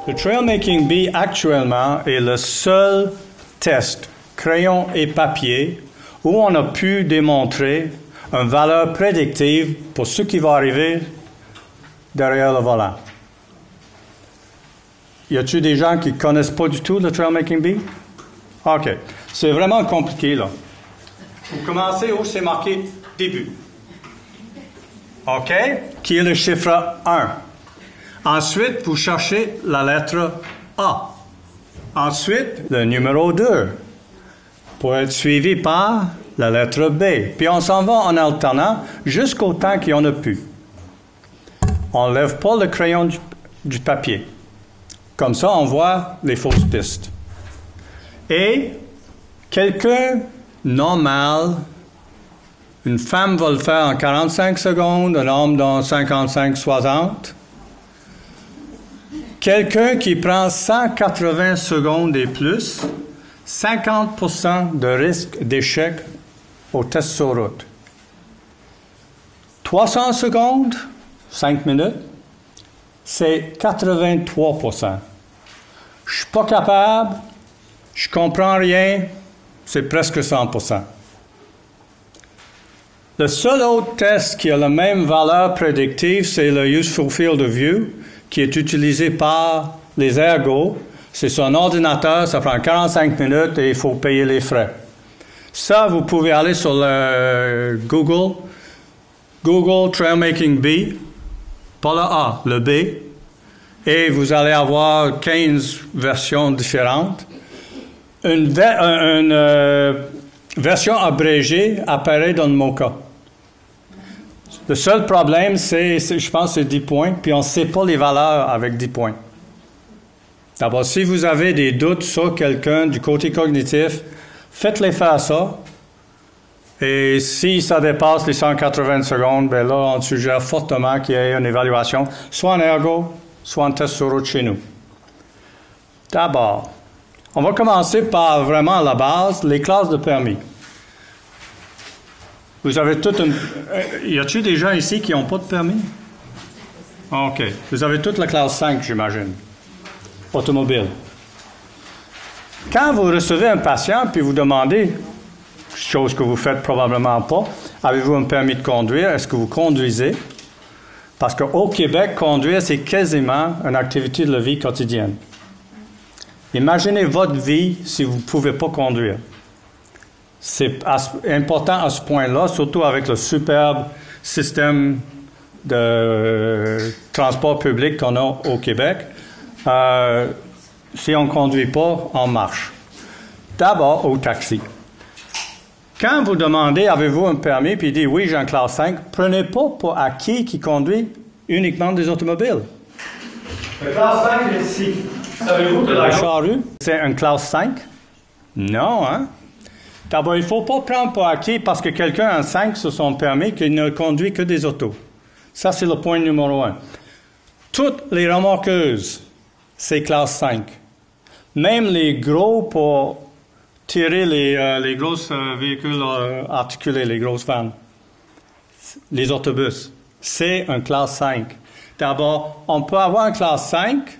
Le Trailmaking Bee actuellement est le seul test, crayon et papier, où on a pu démontrer une valeur prédictive pour ce qui va arriver derrière le volant. Y a-t-il des gens qui ne connaissent pas du tout le Trailmaking Bee? OK. C'est vraiment compliqué, là. Vous commencez où c'est marqué début. OK? Qui est le chiffre 1. Ensuite, vous cherchez la lettre A. Ensuite, le numéro 2, pour être suivi par la lettre B. Puis on s'en va en alternant jusqu'au temps qu'il y en a plus. On ne lève pas le crayon du papier. Comme ça, on voit les fausses pistes. Et quelqu'un normal, une femme va le faire en 45 secondes, un homme dans 55-60. Quelqu'un qui prend 180 secondes et plus, 50% de risque d'échec au test sur route. 300 secondes, 5 minutes, c'est 83%. Je ne suis pas capable, je ne comprends rien, c'est presque 100%. Le seul autre test qui a la même valeur prédictive, c'est le Useful Field of View, qui est utilisé par les ergots. C'est sur un ordinateur, ça prend 45 minutes et il faut payer les frais. Ça, vous pouvez aller sur le Google Trailmaking Bee, pas le A, le B, et vous allez avoir 15 versions différentes. Une version abrégée apparaît dans mon cas. Le seul problème, je pense, c'est 10 points, puis on ne sait pas les valeurs avec 10 points. D'abord, si vous avez des doutes sur quelqu'un du côté cognitif, faites-les faire ça. Et si ça dépasse les 180 secondes, bien là, on suggère fortement qu'il y ait une évaluation, soit en ergo, soit en test sur route chez nous. D'abord, on va commencer par vraiment la base, les classes de permis. Vous avez toute une... Y a-t-il des gens ici qui n'ont pas de permis? OK. Vous avez toute la classe 5, j'imagine. Automobile. Quand vous recevez un patient puis vous demandez, chose que vous faites probablement pas, avez-vous un permis de conduire? Est-ce que vous conduisez? Parce qu'au Québec, conduire, c'est quasiment une activité de la vie quotidienne. Imaginez votre vie si vous ne pouvez pas conduire. C'est important à ce point-là, surtout avec le superbe système de transport public qu'on a au Québec. Si on ne conduit pas, on marche. D'abord, au taxi. Quand vous demandez, avez-vous un permis, puis il dit, oui, j'ai un classe 5, prenez pas pour acquis qui conduit uniquement des automobiles. Le classe 5 est ici. Savez-vous que la charrue, c'est un classe 5? Non, hein? D'abord, il ne faut pas prendre pour acquis parce que quelqu'un a un 5 sur son permis qu'il ne conduit que des autos. Ça, c'est le point numéro 1. Toutes les remorqueuses, c'est classe 5. Même les gros pour tirer les gros véhicules articulés, les grosses vannes, les autobus, c'est un classe 5. D'abord, on peut avoir un classe 5,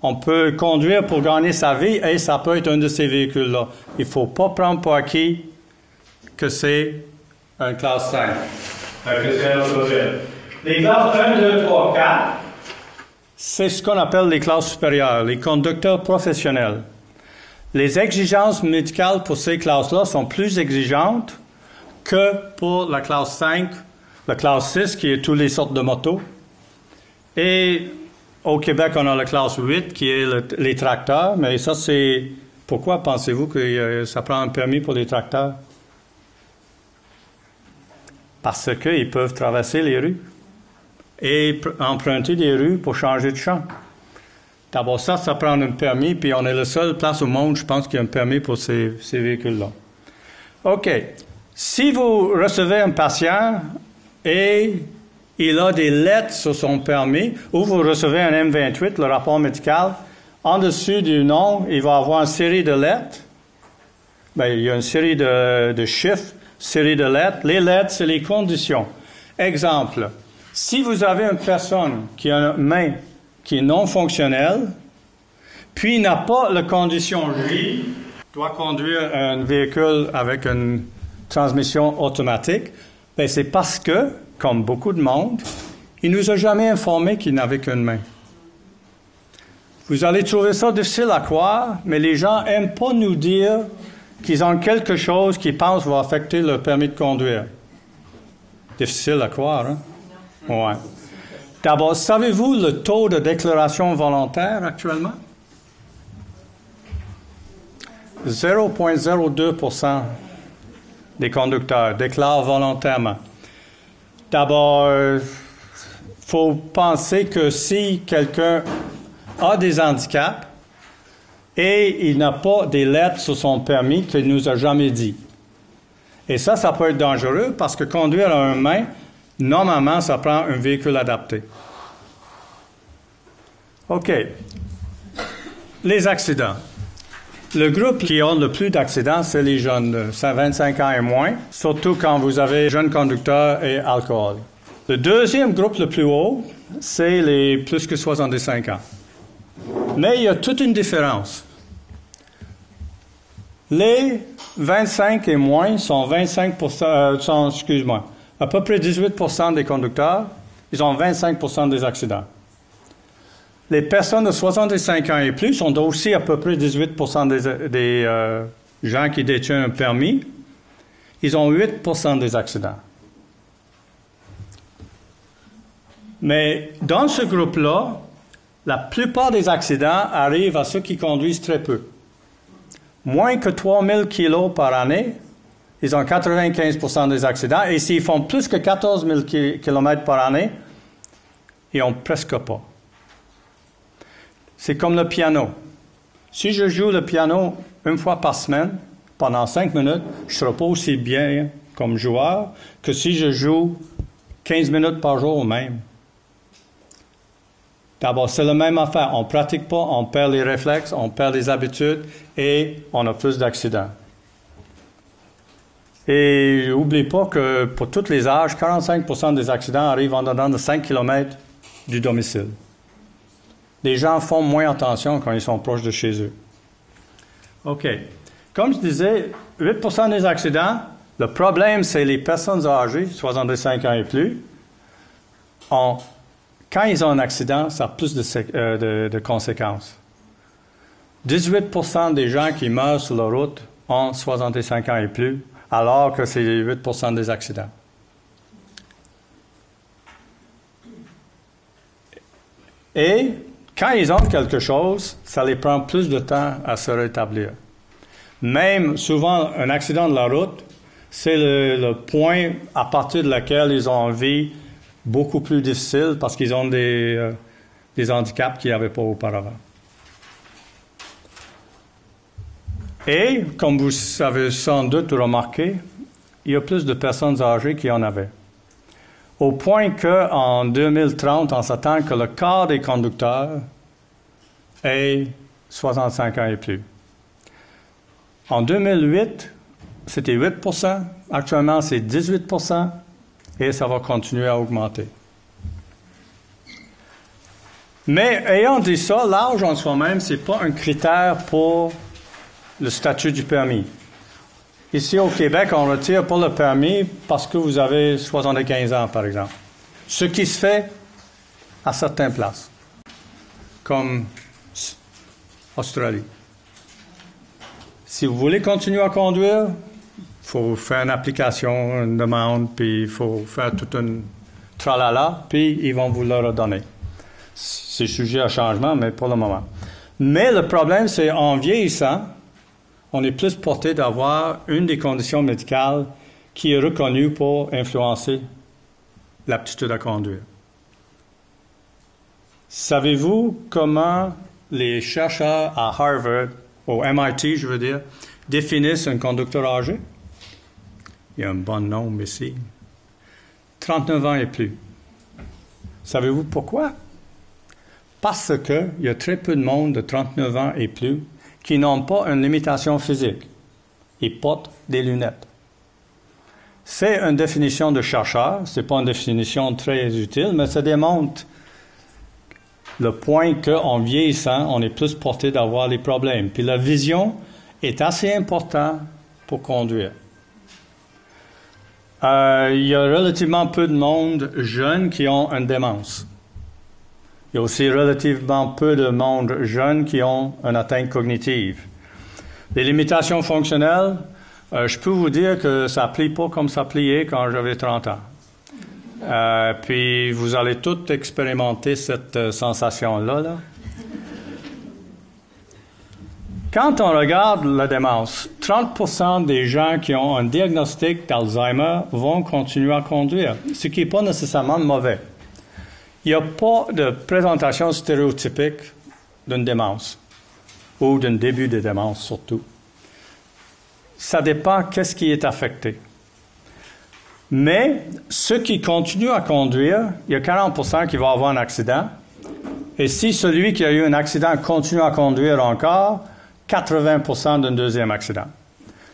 on peut conduire pour gagner sa vie et ça peut être un de ces véhicules-là. Il ne faut pas prendre pour acquis que c'est un classe 5. Que c'est un automobile. Les classes 1, 2, 3, 4, c'est ce qu'on appelle les classes supérieures, les conducteurs professionnels. Les exigences médicales pour ces classes-là sont plus exigeantes que pour la classe 5, la classe 6 qui est toutes les sortes de motos. Et au Québec, on a la classe 8 qui est les tracteurs, mais ça c'est... Pourquoi pensez-vous que ça prend un permis pour les tracteurs? Parce qu'ils peuvent traverser les rues et emprunter des rues pour changer de champ. D'abord, ça prend un permis, puis on est la seule place au monde, je pense, qui a un permis pour ces véhicules-là. OK. Si vous recevez un patient et il a des lettres sur son permis, ou vous recevez un M28, le rapport médical, en dessus du nom, il va avoir une série de lettres. Bien, il y a une série de chiffres, série de lettres. Les lettres, c'est les conditions. Exemple, si vous avez une personne qui a une main qui est non fonctionnelle, puis n'a pas la condition J, doit conduire un véhicule avec une transmission automatique, bien c'est parce que, comme beaucoup de monde, il ne nous a jamais informé qu'il n'avait qu'une main. Vous allez trouver ça difficile à croire, mais les gens n'aiment pas nous dire qu'ils ont quelque chose qu'ils pensent va affecter leur permis de conduire. Difficile à croire, hein? Ouais. D'abord, savez-vous le taux de déclaration volontaire actuellement? 0,02% des conducteurs déclarent volontairement. D'abord, il faut penser que si quelqu'un a des handicaps et il n'a pas des lettres sur son permis qu'il ne nous a jamais dit. Et ça peut être dangereux parce que conduire à une main, normalement, ça prend un véhicule adapté. OK. Les accidents. Le groupe qui a le plus d'accidents, c'est les jeunes, de 25 ans et moins, surtout quand vous avez jeunes conducteurs et alcool. Le deuxième groupe le plus haut, c'est les plus que 65 ans. Mais il y a toute une différence. Les 25 et moins sont 25%, à peu près 18% des conducteurs, ils ont 25% des accidents. Les personnes de 65 ans et plus sont aussi à peu près 18% des gens qui détiennent un permis. Ils ont 8% des accidents. Mais dans ce groupe-là, la plupart des accidents arrivent à ceux qui conduisent très peu. Moins que 3000 kilos par année, ils ont 95% des accidents. Et s'ils font plus que 14 000 km par année, ils n'ont presque pas. C'est comme le piano. Si je joue le piano une fois par semaine, pendant 5 minutes, je ne serai pas aussi bien comme joueur que si je joue 15 minutes par jour même. D'abord, c'est la même affaire. On ne pratique pas, on perd les réflexes, on perd les habitudes et on a plus d'accidents. Et n'oubliez pas que pour tous les âges, 45% des accidents arrivent en dedans de 5 km du domicile. Les gens font moins attention quand ils sont proches de chez eux. OK. Comme je disais, 8% des accidents, le problème, c'est les personnes âgées, 65 ans et plus, quand ils ont un accident, ça a plus de conséquences. 18% des gens qui meurent sur la route ont 65 ans et plus, alors que c'est 8% des accidents. Et quand ils ont quelque chose, ça les prend plus de temps à se rétablir. Même souvent, un accident de la route, c'est le point à partir de lequel ils ont une vie beaucoup plus difficile parce qu'ils ont des handicaps qu'ils n'avaient pas auparavant. Et, comme vous avez sans doute remarqué, il y a plus de personnes âgées qui en avaient. Au point qu'en 2030, on s'attend que le quart des conducteurs ait 65 ans et plus. En 2008, c'était 8%. Actuellement, c'est 18%. Et ça va continuer à augmenter. Mais ayant dit ça, l'âge en soi-même, ce n'est pas un critère pour le statut du permis. Ici, au Québec, on retire pas le permis parce que vous avez 75 ans, par exemple. Ce qui se fait à certaines places, comme Australie. Si vous voulez continuer à conduire, il faut faire une application, une demande, puis il faut faire tout un tralala, puis ils vont vous le redonner. C'est sujet à changement, mais pour le moment. Mais le problème, c'est en vieillissant, on est plus porté d'avoir une des conditions médicales qui est reconnue pour influencer l'aptitude à conduire. Savez-vous comment les chercheurs à Harvard, au MIT, je veux dire, définissent un conducteur âgé? Il y a un bon nombre ici. 39 ans et plus. Savez-vous pourquoi? Parce qu'il y a très peu de monde de 39 ans et plus qui n'ont pas une limitation physique. Ils portent des lunettes. C'est une définition de chercheur, ce n'est pas une définition très utile, mais ça démontre le point qu'en vieillissant, on est plus porté d'avoir les problèmes. Puis la vision est assez importante pour conduire. Il y a relativement peu de monde jeune qui ont une démence. Il y a aussi relativement peu de monde jeune qui ont une atteinte cognitive. Les limitations fonctionnelles, je peux vous dire que ça ne plie pas comme ça pliait quand j'avais 30 ans. Puis vous allez tous expérimenter cette sensation-là. Là. Quand on regarde la démence, 30% des gens qui ont un diagnostic d'Alzheimer vont continuer à conduire, ce qui n'est pas nécessairement mauvais. Il n'y a pas de présentation stéréotypique d'une démence, ou d'un début de démence surtout. Ça dépend qu'est-ce qui est affecté. Mais ceux qui continuent à conduire, il y a 40% qui vont avoir un accident. Et si celui qui a eu un accident continue à conduire encore, 80% d'un deuxième accident.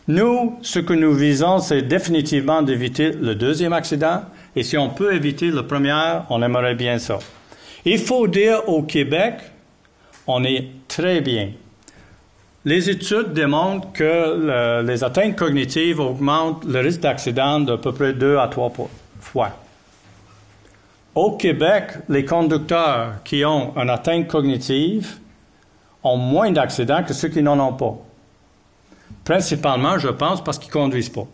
Nous, ce que nous visons, c'est définitivement d'éviter le deuxième accident. Et si on peut éviter le premier, on aimerait bien ça. Il faut dire au Québec, on est très bien. Les études démontrent que les atteintes cognitives augmentent le risque d'accident d'à peu près 2 à 3 fois. Au Québec, les conducteurs qui ont une atteinte cognitive ont moins d'accidents que ceux qui n'en ont pas. Principalement, je pense, parce qu'ils ne conduisent pas.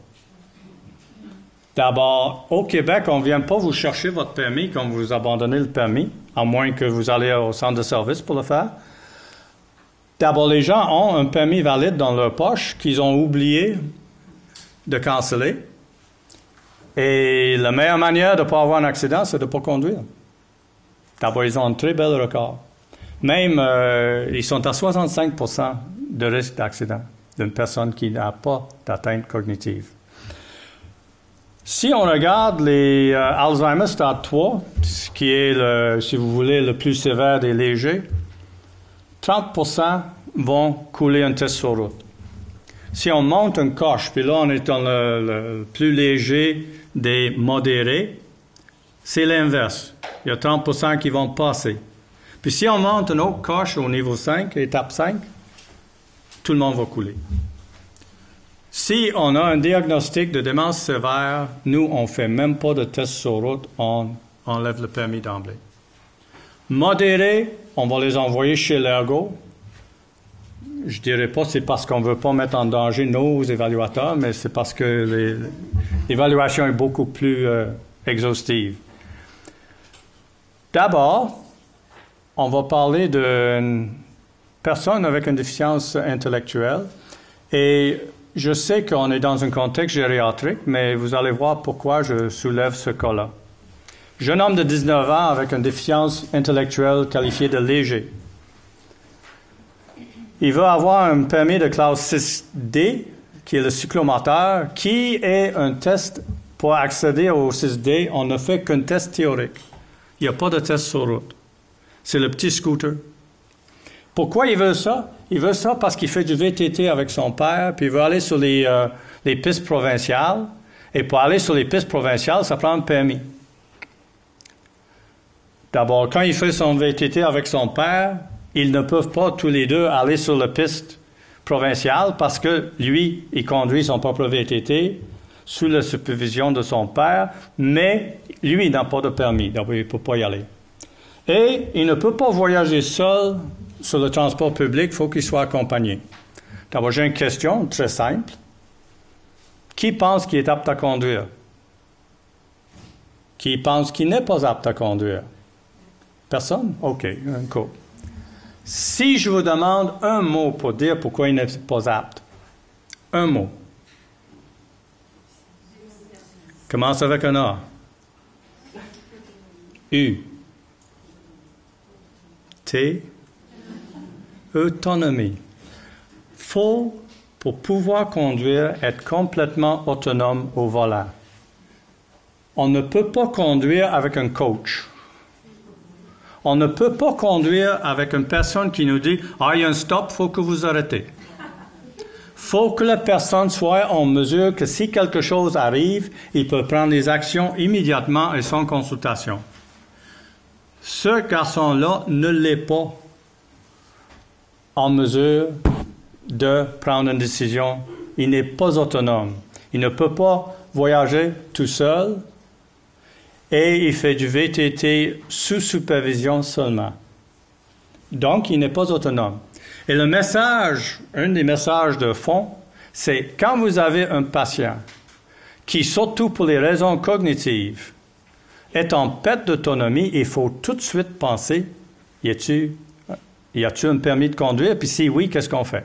D'abord, au Québec, on ne vient pas vous chercher votre permis quand vous abandonnez le permis, à moins que vous allez au centre de service pour le faire. D'abord, les gens ont un permis valide dans leur poche qu'ils ont oublié de canceller. Et la meilleure manière de ne pas avoir un accident, c'est de ne pas conduire. D'abord, ils ont un très bel record. Même, ils sont à 65% de risque d'accident d'une personne qui n'a pas d'atteinte cognitive. Si on regarde les Alzheimer stade 3, ce qui est, si vous voulez, le plus sévère des légers, 30% vont couler un test sur route. Si on monte une coche, puis là on est dans le plus léger des modérés, c'est l'inverse. Il y a 30% qui vont passer. Puis si on monte une autre coche au niveau 5, étape 5, tout le monde va couler. Si on a un diagnostic de démence sévère, nous, on ne fait même pas de test sur route, on enlève le permis d'emblée. Modérés, on va les envoyer chez l'ergo. Je ne dirais pas que c'est parce qu'on ne veut pas mettre en danger nos évaluateurs, mais c'est parce que l'évaluation est beaucoup plus exhaustive. D'abord, on va parler d'une personne avec une déficience intellectuelle. Et je sais qu'on est dans un contexte gériatrique, mais vous allez voir pourquoi je soulève ce cas-là. Jeune homme de 19 ans avec une déficience intellectuelle qualifiée de léger. Il veut avoir un permis de classe 6D, qui est le cyclomoteur, qui est un test pour accéder au 6D. On ne fait qu'un test théorique. Il n'y a pas de test sur route. C'est le petit scooter. Pourquoi il veut ça? Il veut ça parce qu'il fait du VTT avec son père, puis il veut aller sur les pistes provinciales. Et pour aller sur les pistes provinciales, ça prend un permis. D'abord, quand il fait son VTT avec son père, ils ne peuvent pas tous les deux aller sur la piste provinciale parce que lui, il conduit son propre VTT sous la supervision de son père, mais lui, il n'a pas de permis, donc il ne peut pas y aller. Et il ne peut pas voyager seul sur le transport public, il faut qu'il soit accompagné. D'abord, j'ai une question très simple. Qui pense qu'il est apte à conduire? Qui pense qu'il n'est pas apte à conduire? Personne? OK, un coup. Si je vous demande un mot pour dire pourquoi il n'est pas apte, un mot. Commence avec un A. U. T. Autonomie. Faut, pour pouvoir conduire, être complètement autonome au volant. On ne peut pas conduire avec un coach. On ne peut pas conduire avec une personne qui nous dit « Ah, il y a un stop, il faut que vous arrêtez. » Il faut que la personne soit en mesure que si quelque chose arrive, il peut prendre des actions immédiatement et sans consultation. Ce garçon-là ne l'est pas en mesure de prendre une décision. Il n'est pas autonome. Il ne peut pas voyager tout seul et il fait du VTT sous supervision seulement. Donc, il n'est pas autonome. Et le message, un des messages de fond, c'est quand vous avez un patient qui, surtout pour les raisons cognitives, est en perte d'autonomie, il faut tout de suite penser, y a-t-il un permis de conduire? Puis si oui, qu'est-ce qu'on fait?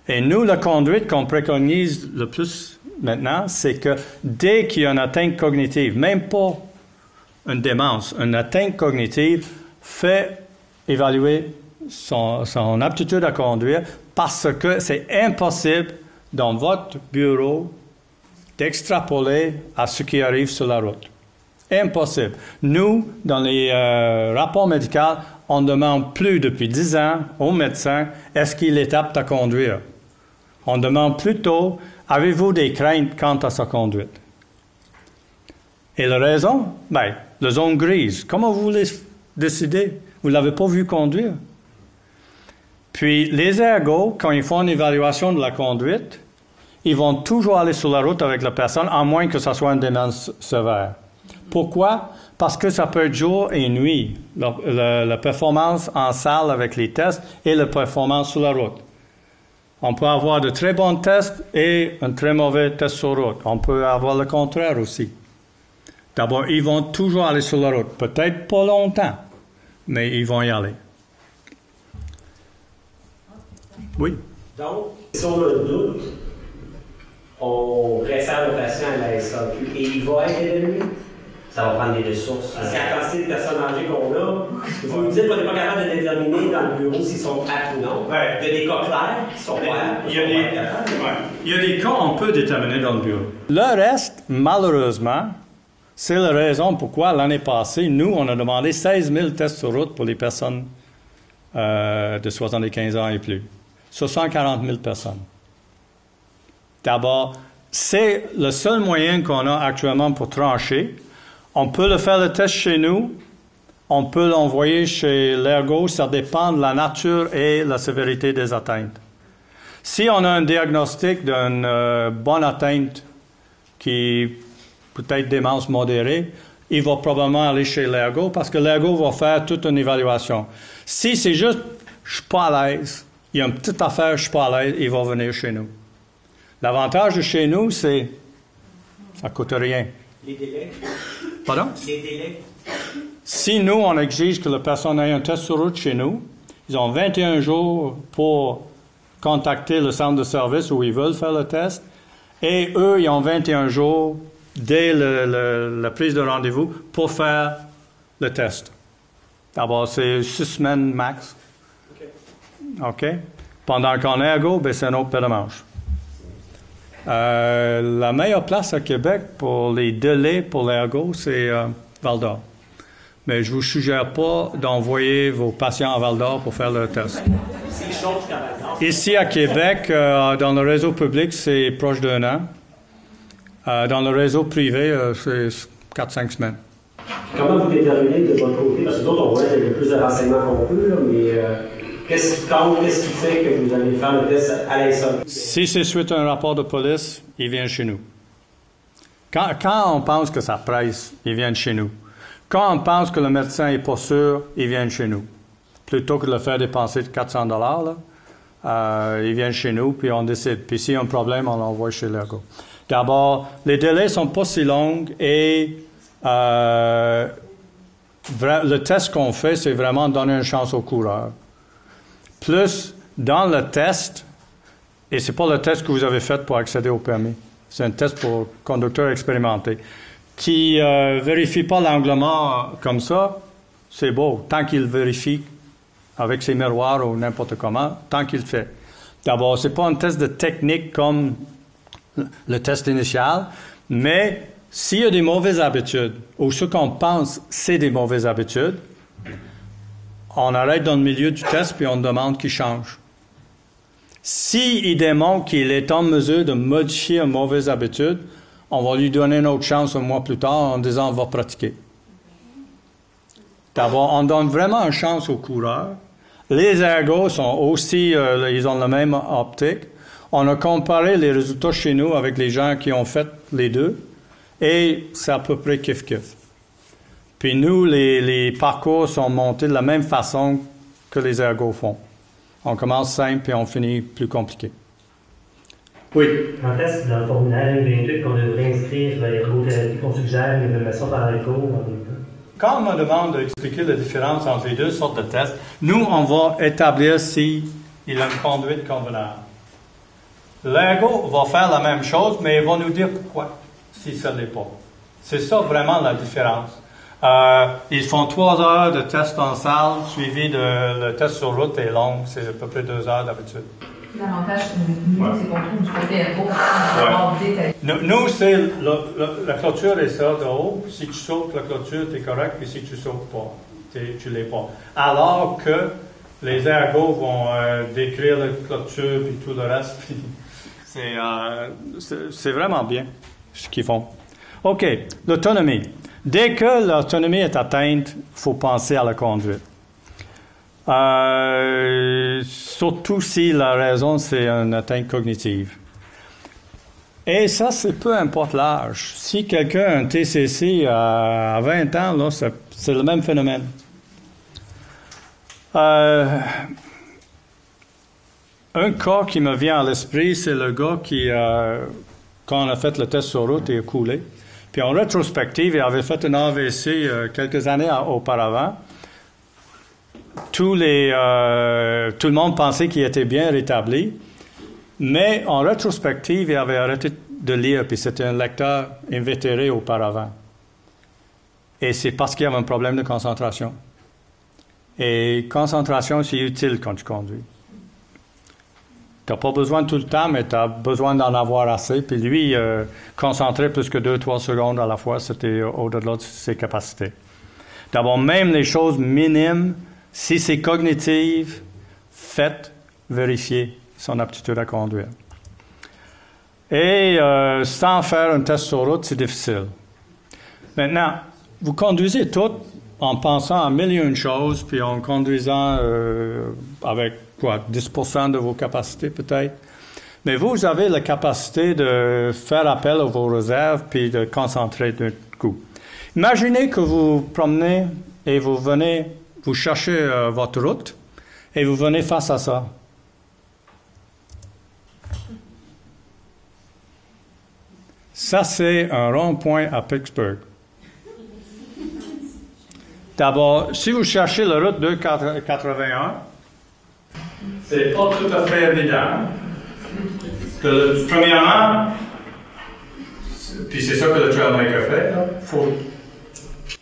Et nous, la conduite qu'on préconise le plus maintenant, c'est que dès qu'il y a une atteinte cognitive, même pas une démence, une atteinte cognitive, fait évaluer son aptitude à conduire parce que c'est impossible dans votre bureau d'extrapoler à ce qui arrive sur la route. Impossible. Nous, dans les rapports médicaux, on ne demande plus depuis 10 ans au médecin est-ce qu'il est apte à conduire. On demande plutôt avez-vous des craintes quant à sa conduite. Et la raison? Bien, la zone grise. Comment vous voulez décider? Vous ne l'avez pas vu conduire. Puis, les ergots, quand ils font une évaluation de la conduite, ils vont toujours aller sur la route avec la personne, à moins que ce soit une démence sévère. Pourquoi? Parce que ça peut être jour et nuit, la performance en salle avec les tests et la performance sur la route. On peut avoir de très bons tests et un très mauvais test sur route. On peut avoir le contraire aussi. D'abord, ils vont toujours aller sur la route. Peut-être pas longtemps, mais ils vont y aller. Oui. Donc, si on a un doute, on réfère le patient à la SAQ et il va être évalué. Ça va prendre des ressources. Parce qu'à la quantité de personnes âgées qu'on a, vous me dites qu'on n'est pas capable de déterminer dans le bureau s'ils sont aptes ou non. Ouais. Il y a des cas clairs qui sont pas aptes. Il y a des cas qu'on peut déterminer dans le bureau. Le reste, malheureusement, c'est la raison pourquoi l'année passée, nous, on a demandé 16 000 tests sur route pour les personnes de 75 ans et plus. 140 000 personnes. D'abord, c'est le seul moyen qu'on a actuellement pour trancher. On peut le faire le test chez nous. On peut l'envoyer chez l'ergo. Ça dépend de la nature et la sévérité des atteintes. Si on a un diagnostic d'une bonne atteinte qui peut-être démence modérée, il va probablement aller chez l'ergo parce que l'ergo va faire toute une évaluation. Si c'est juste « je suis pas à l'aise », il y a une petite affaire « je suis pas à l'aise », il va venir chez nous. L'avantage de chez nous, c'est ça ne coûte rien. Les délais. Pardon? Les délais. Si nous, on exige que la personne ait un test sur route chez nous, ils ont 21 jours pour contacter le centre de service où ils veulent faire le test, et eux, ils ont 21 jours dès la prise de rendez-vous pour faire le test. D'abord, c'est 6 semaines max. OK? Pendant qu'en ergo, ben, c'est un autre paire de manches. La meilleure place à Québec pour les délais pour l'ergo, c'est Val-d'Or. Mais je ne vous suggère pas d'envoyer vos patients à Val-d'Or pour faire le test. Ici à Québec, dans le réseau public, c'est proche d'1 an. Dans le réseau privé, c'est 4-5 semaines. Comment vous déterminez de votre côté? Parce que d'autres, on voit qu'il y a le plus de renseignements qu'on peut, là, mais qu'est-ce qui compte? Qu'est-ce qui fait que vous allez faire le test à l'INSA? Si c'est suite à un rapport de police, ils viennent chez nous. Quand on pense que ça presse, ils viennent chez nous. Quand on pense que le médecin n'est pas sûr, ils viennent chez nous. Plutôt que de le faire dépenser 400 $, ils viennent chez nous, puis on décide. Puis s'il y a un problème, on l'envoie chez l'ergo. D'abord, les délais ne sont pas si longs et le test qu'on fait, c'est vraiment donner une chance au coureur. Plus, dans le test, et ce n'est pas le test que vous avez fait pour accéder au permis, c'est un test pour conducteur expérimenté, qui ne vérifie pas l'anglement comme ça, c'est beau. Tant qu'il vérifie avec ses miroirs ou n'importe comment, tant qu'il le fait. D'abord, ce n'est pas un test de technique comme le test initial, mais s'il y a des mauvaises habitudes, ou ce qu'on pense, c'est des mauvaises habitudes, on arrête dans le milieu du test puis on demande qu'il change. S'il démontre qu'il est en mesure de modifier une mauvaise habitude, on va lui donner une autre chance un mois plus tard en disant on va pratiquer. D'abord, on donne vraiment une chance aux coureurs. Les ergos sont aussi, ils ont la même optique. On a comparé les résultats chez nous avec les gens qui ont fait les deux et c'est à peu près kiff-kiff. Puis nous, les parcours sont montés de la même façon que les ergos font. On commence simple et on finit plus compliqué. Oui. En fait, dans le formulaire 28 qu'on devrait inscrire l'ergothérapie qu'on suggère, l'évaluation par l'ergo en même temps. Quand on me demande d'expliquer la différence entre les deux sortes de tests, nous, on va établir s'il a une conduite convenable. L'ergo va faire la même chose, mais il va nous dire pourquoi, si ça ne l'est pas. C'est ça vraiment la différence. Ils font 3 heures de test en salle, suivi de le test sur route est long, c'est à peu près 2 heures d'habitude. L'avantage, nous, c'est qu'on trouve du côté ergo, parce qu'on détaillé. Nous, c'est la clôture est ça de haut. Si tu sautes la clôture, tu es correct, puis si tu sautes pas, tu l'es pas. Alors que les ergos vont décrire la clôture et tout le reste. C'est vraiment bien ce qu'ils font. OK, l'autonomie. Dès que l'autonomie est atteinte, il faut penser à la conduite. Surtout si la raison, c'est une atteinte cognitive. Et ça, c'est peu importe l'âge. Si quelqu'un a un TCC à 20 ans, là, c'est le même phénomène. Un cas qui me vient à l'esprit, c'est le gars qui, quand on a fait le test sur route, il a coulé. Puis en rétrospective, il avait fait un AVC quelques années auparavant. Tout le monde pensait qu'il était bien rétabli, mais en rétrospective, il avait arrêté de lire, puis c'était un lecteur invétéré auparavant. Et c'est parce qu'il y avait un problème de concentration. Et concentration, c'est utile quand tu conduis. Tu n'as pas besoin tout le temps, mais tu as besoin d'en avoir assez. Puis lui, concentrer plus que 2-3 secondes à la fois, c'était au-delà de ses capacités. D'abord, même les choses minimes, si c'est cognitif, faites vérifier son aptitude à conduire. Et sans faire un test sur route, c'est difficile. Maintenant, vous conduisez tout en pensant à 1001 choses, puis en conduisant avec quoi, 10% de vos capacités peut-être. Mais vous avez la capacité de faire appel à vos réserves, puis de concentrer d'un coup. Imaginez que vous promenez et vous cherchez votre route, et vous venez face à ça. Ça, c'est un rond-point à Pittsburgh. D'abord, si vous cherchez la route 281, c'est pas tout à fait évident. Premièrement, puis c'est ça que le Trailmaker fait, il faut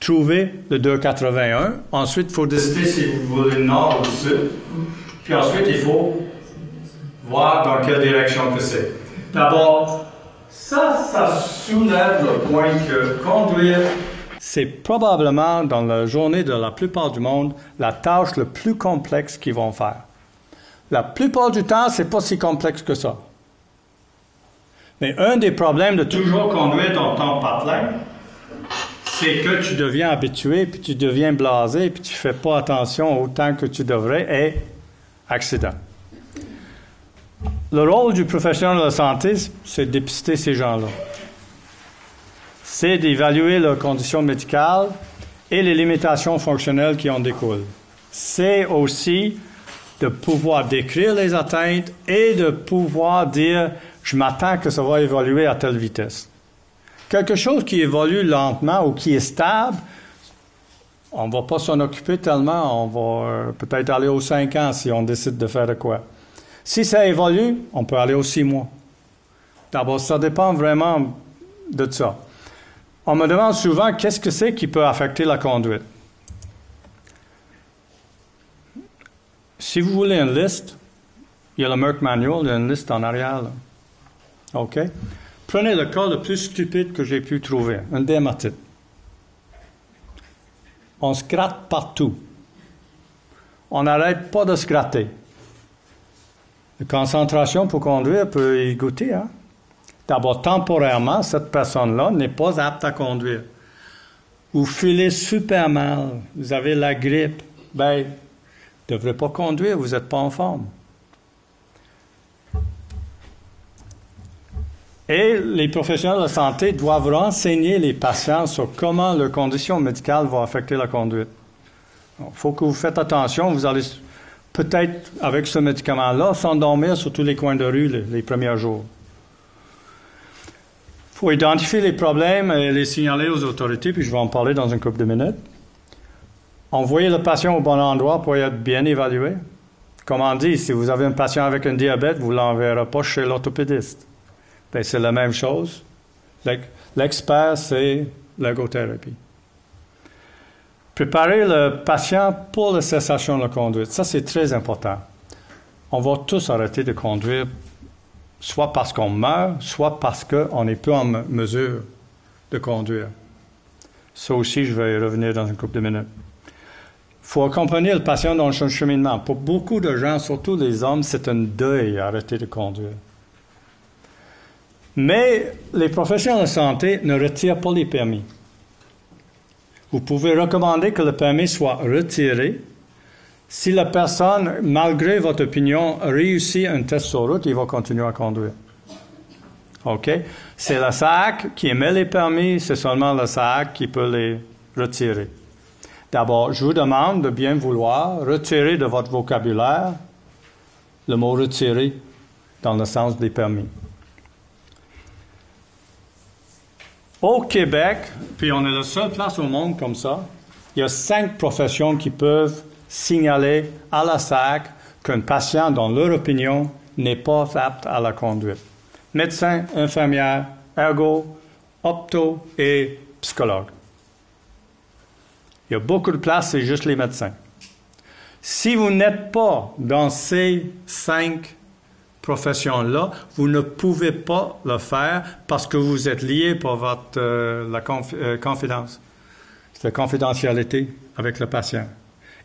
trouver le 281. Ensuite, il faut décider si vous voulez le nord ou le sud. Puis ensuite, il faut voir dans quelle direction que c'est. D'abord, ça soulève le point que conduire, c'est probablement, dans la journée de la plupart du monde, la tâche la plus complexe qu'ils vont faire. La plupart du temps, c'est pas si complexe que ça. Mais un des problèmes de toujours conduire dans ton patelin, c'est que tu deviens habitué, puis tu deviens blasé, puis tu fais pas attention autant que tu devrais, et accident. Le rôle du professionnel de la santé, c'est de dépister ces gens-là. C'est d'évaluer leurs conditions médicales et les limitations fonctionnelles qui en découlent. C'est aussi de pouvoir décrire les atteintes et de pouvoir dire « je m'attends que ça va évoluer à telle vitesse ». Quelque chose qui évolue lentement ou qui est stable, on ne va pas s'en occuper tellement, on va peut-être aller aux 5 ans si on décide de faire de quoi. Si ça évolue, on peut aller aux 6 mois. D'abord, ça dépend vraiment de ça. On me demande souvent qu'est-ce que c'est qui peut affecter la conduite. Si vous voulez une liste, il y a le Merck Manual, il y a une liste en arrière. Là. OK? Prenez le cas le plus stupide que j'ai pu trouver, une dermatite. On se gratte partout. On n'arrête pas de se gratter. La concentration pour conduire peut y goûter. Hein? D'abord, temporairement, cette personne-là n'est pas apte à conduire. Vous filez super mal, vous avez la grippe, ben, vous ne devrez pas conduire, vous n'êtes pas en forme. Et les professionnels de santé doivent renseigner les patients sur comment leur condition médicale va affecter la conduite. Il faut que vous faites attention, vous allez peut-être, avec ce médicament-là, s'endormir sur tous les coins de rue les premiers jours. Il faut identifier les problèmes et les signaler aux autorités, puis je vais en parler dans une couple de minutes. Envoyer le patient au bon endroit pour être bien évalué. Comme on dit, si vous avez un patient avec un diabète, vous ne l'enverrez pas chez l'orthopédiste. Bien, c'est la même chose. L'expert, c'est l'ergothérapie. Préparer le patient pour la cessation de la conduite. Ça, c'est très important. On va tous arrêter de conduire, soit parce qu'on meurt, soit parce qu'on n'est plus en mesure de conduire. Ça aussi, je vais y revenir dans une couple de minutes. Il faut accompagner le patient dans son cheminement. Pour beaucoup de gens, surtout les hommes, c'est un deuil arrêter de conduire. Mais les professionnels de santé ne retirent pas les permis. Vous pouvez recommander que le permis soit retiré. Si la personne, malgré votre opinion, réussit un test sur route, il va continuer à conduire. OK? C'est la SAC qui émet les permis, c'est seulement la SAC qui peut les retirer. D'abord, je vous demande de bien vouloir retirer de votre vocabulaire le mot « retirer » dans le sens des permis. Au Québec, puis on est la seule place au monde comme ça, il y a 5 professions qui peuvent signaler à la SAC qu'un patient, dans leur opinion, n'est pas apte à la conduite. Médecin, infirmière, ergo, opto et psychologue. Il y a beaucoup de places, c'est juste les médecins. Si vous n'êtes pas dans ces 5 professions-là, vous ne pouvez pas le faire parce que vous êtes lié par la confidence. C'est la confidentialité avec le patient.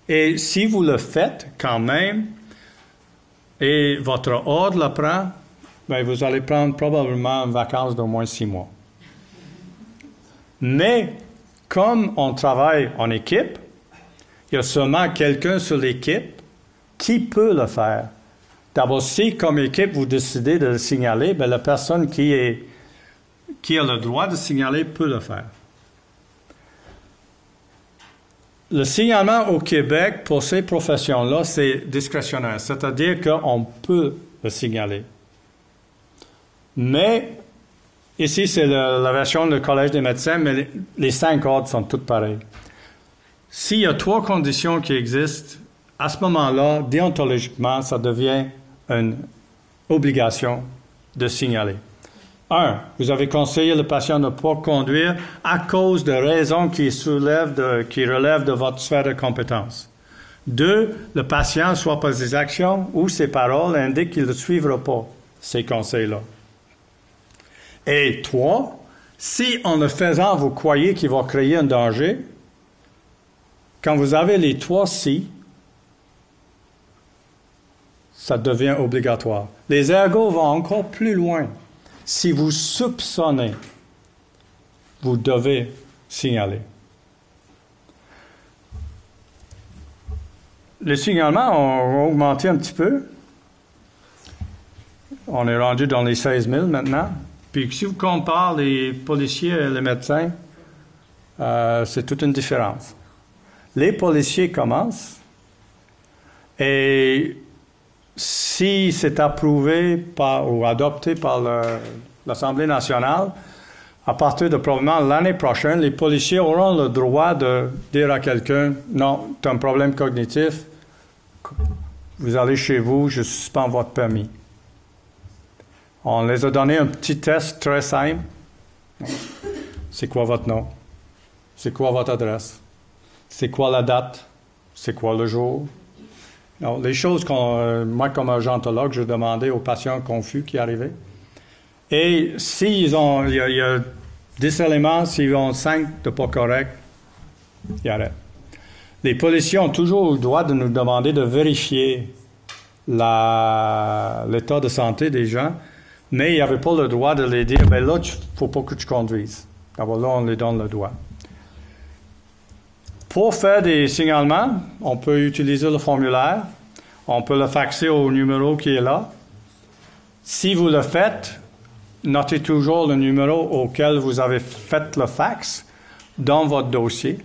Et si vous le faites quand même, et votre ordre le prend, bien, vous allez prendre probablement une vacance d'au moins 6 mois. Mais, comme on travaille en équipe, il y a seulement quelqu'un sur l'équipe qui peut le faire. D'abord, si comme équipe vous décidez de le signaler, bien, la personne qui a le droit de signaler peut le faire. Le signalement au Québec pour ces professions-là, c'est discrétionnaire, c'est-à-dire qu'on peut le signaler. Mais, ici, c'est la version du Collège des médecins, mais les 5 ordres sont toutes pareilles. S'il y a 3 conditions qui existent, à ce moment-là, déontologiquement, ça devient une obligation de signaler. 1. Vous avez conseillé le patient de ne pas conduire à cause de raisons qui relèvent de votre sphère de compétence. 2. Le patient, soit par ses actions ou ses paroles, indique qu'il ne suivra pas ces conseils-là. Et 3. Si en le faisant, vous croyez qu'il va créer un danger, quand vous avez les 3 si, ça devient obligatoire. Les ergos vont encore plus loin. Si vous soupçonnez, vous devez signaler. Les signalements ont augmenté un petit peu. On est rendu dans les 16 000 maintenant. Puis si vous comparez les policiers et les médecins, c'est toute une différence. Les policiers commencent et si c'est approuvé ou adopté par l'Assemblée nationale, à partir de probablement l'année prochaine, les policiers auront le droit de dire à quelqu'un « Non, tu as un problème cognitif, vous allez chez vous, je suspends votre permis. » On les a donné un petit test très simple. C'est quoi votre nom? C'est quoi votre adresse? C'est quoi la date? C'est quoi le jour? Non, les choses moi, comme agentologue, je demandais aux patients confus qui arrivaient. Et il y a 10 éléments, s'ils ont 5 de pas corrects, ils arrêtent. Les policiers ont toujours le droit de nous demander de vérifier l'état de santé des gens, mais il n'y avait pas le droit de les dire, ben là, il ne faut pas que tu conduises. D'abord, là, on les donne le droit. Pour faire des signalements, on peut utiliser le formulaire, on peut le faxer au numéro qui est là. Si vous le faites, notez toujours le numéro auquel vous avez fait le fax dans votre dossier.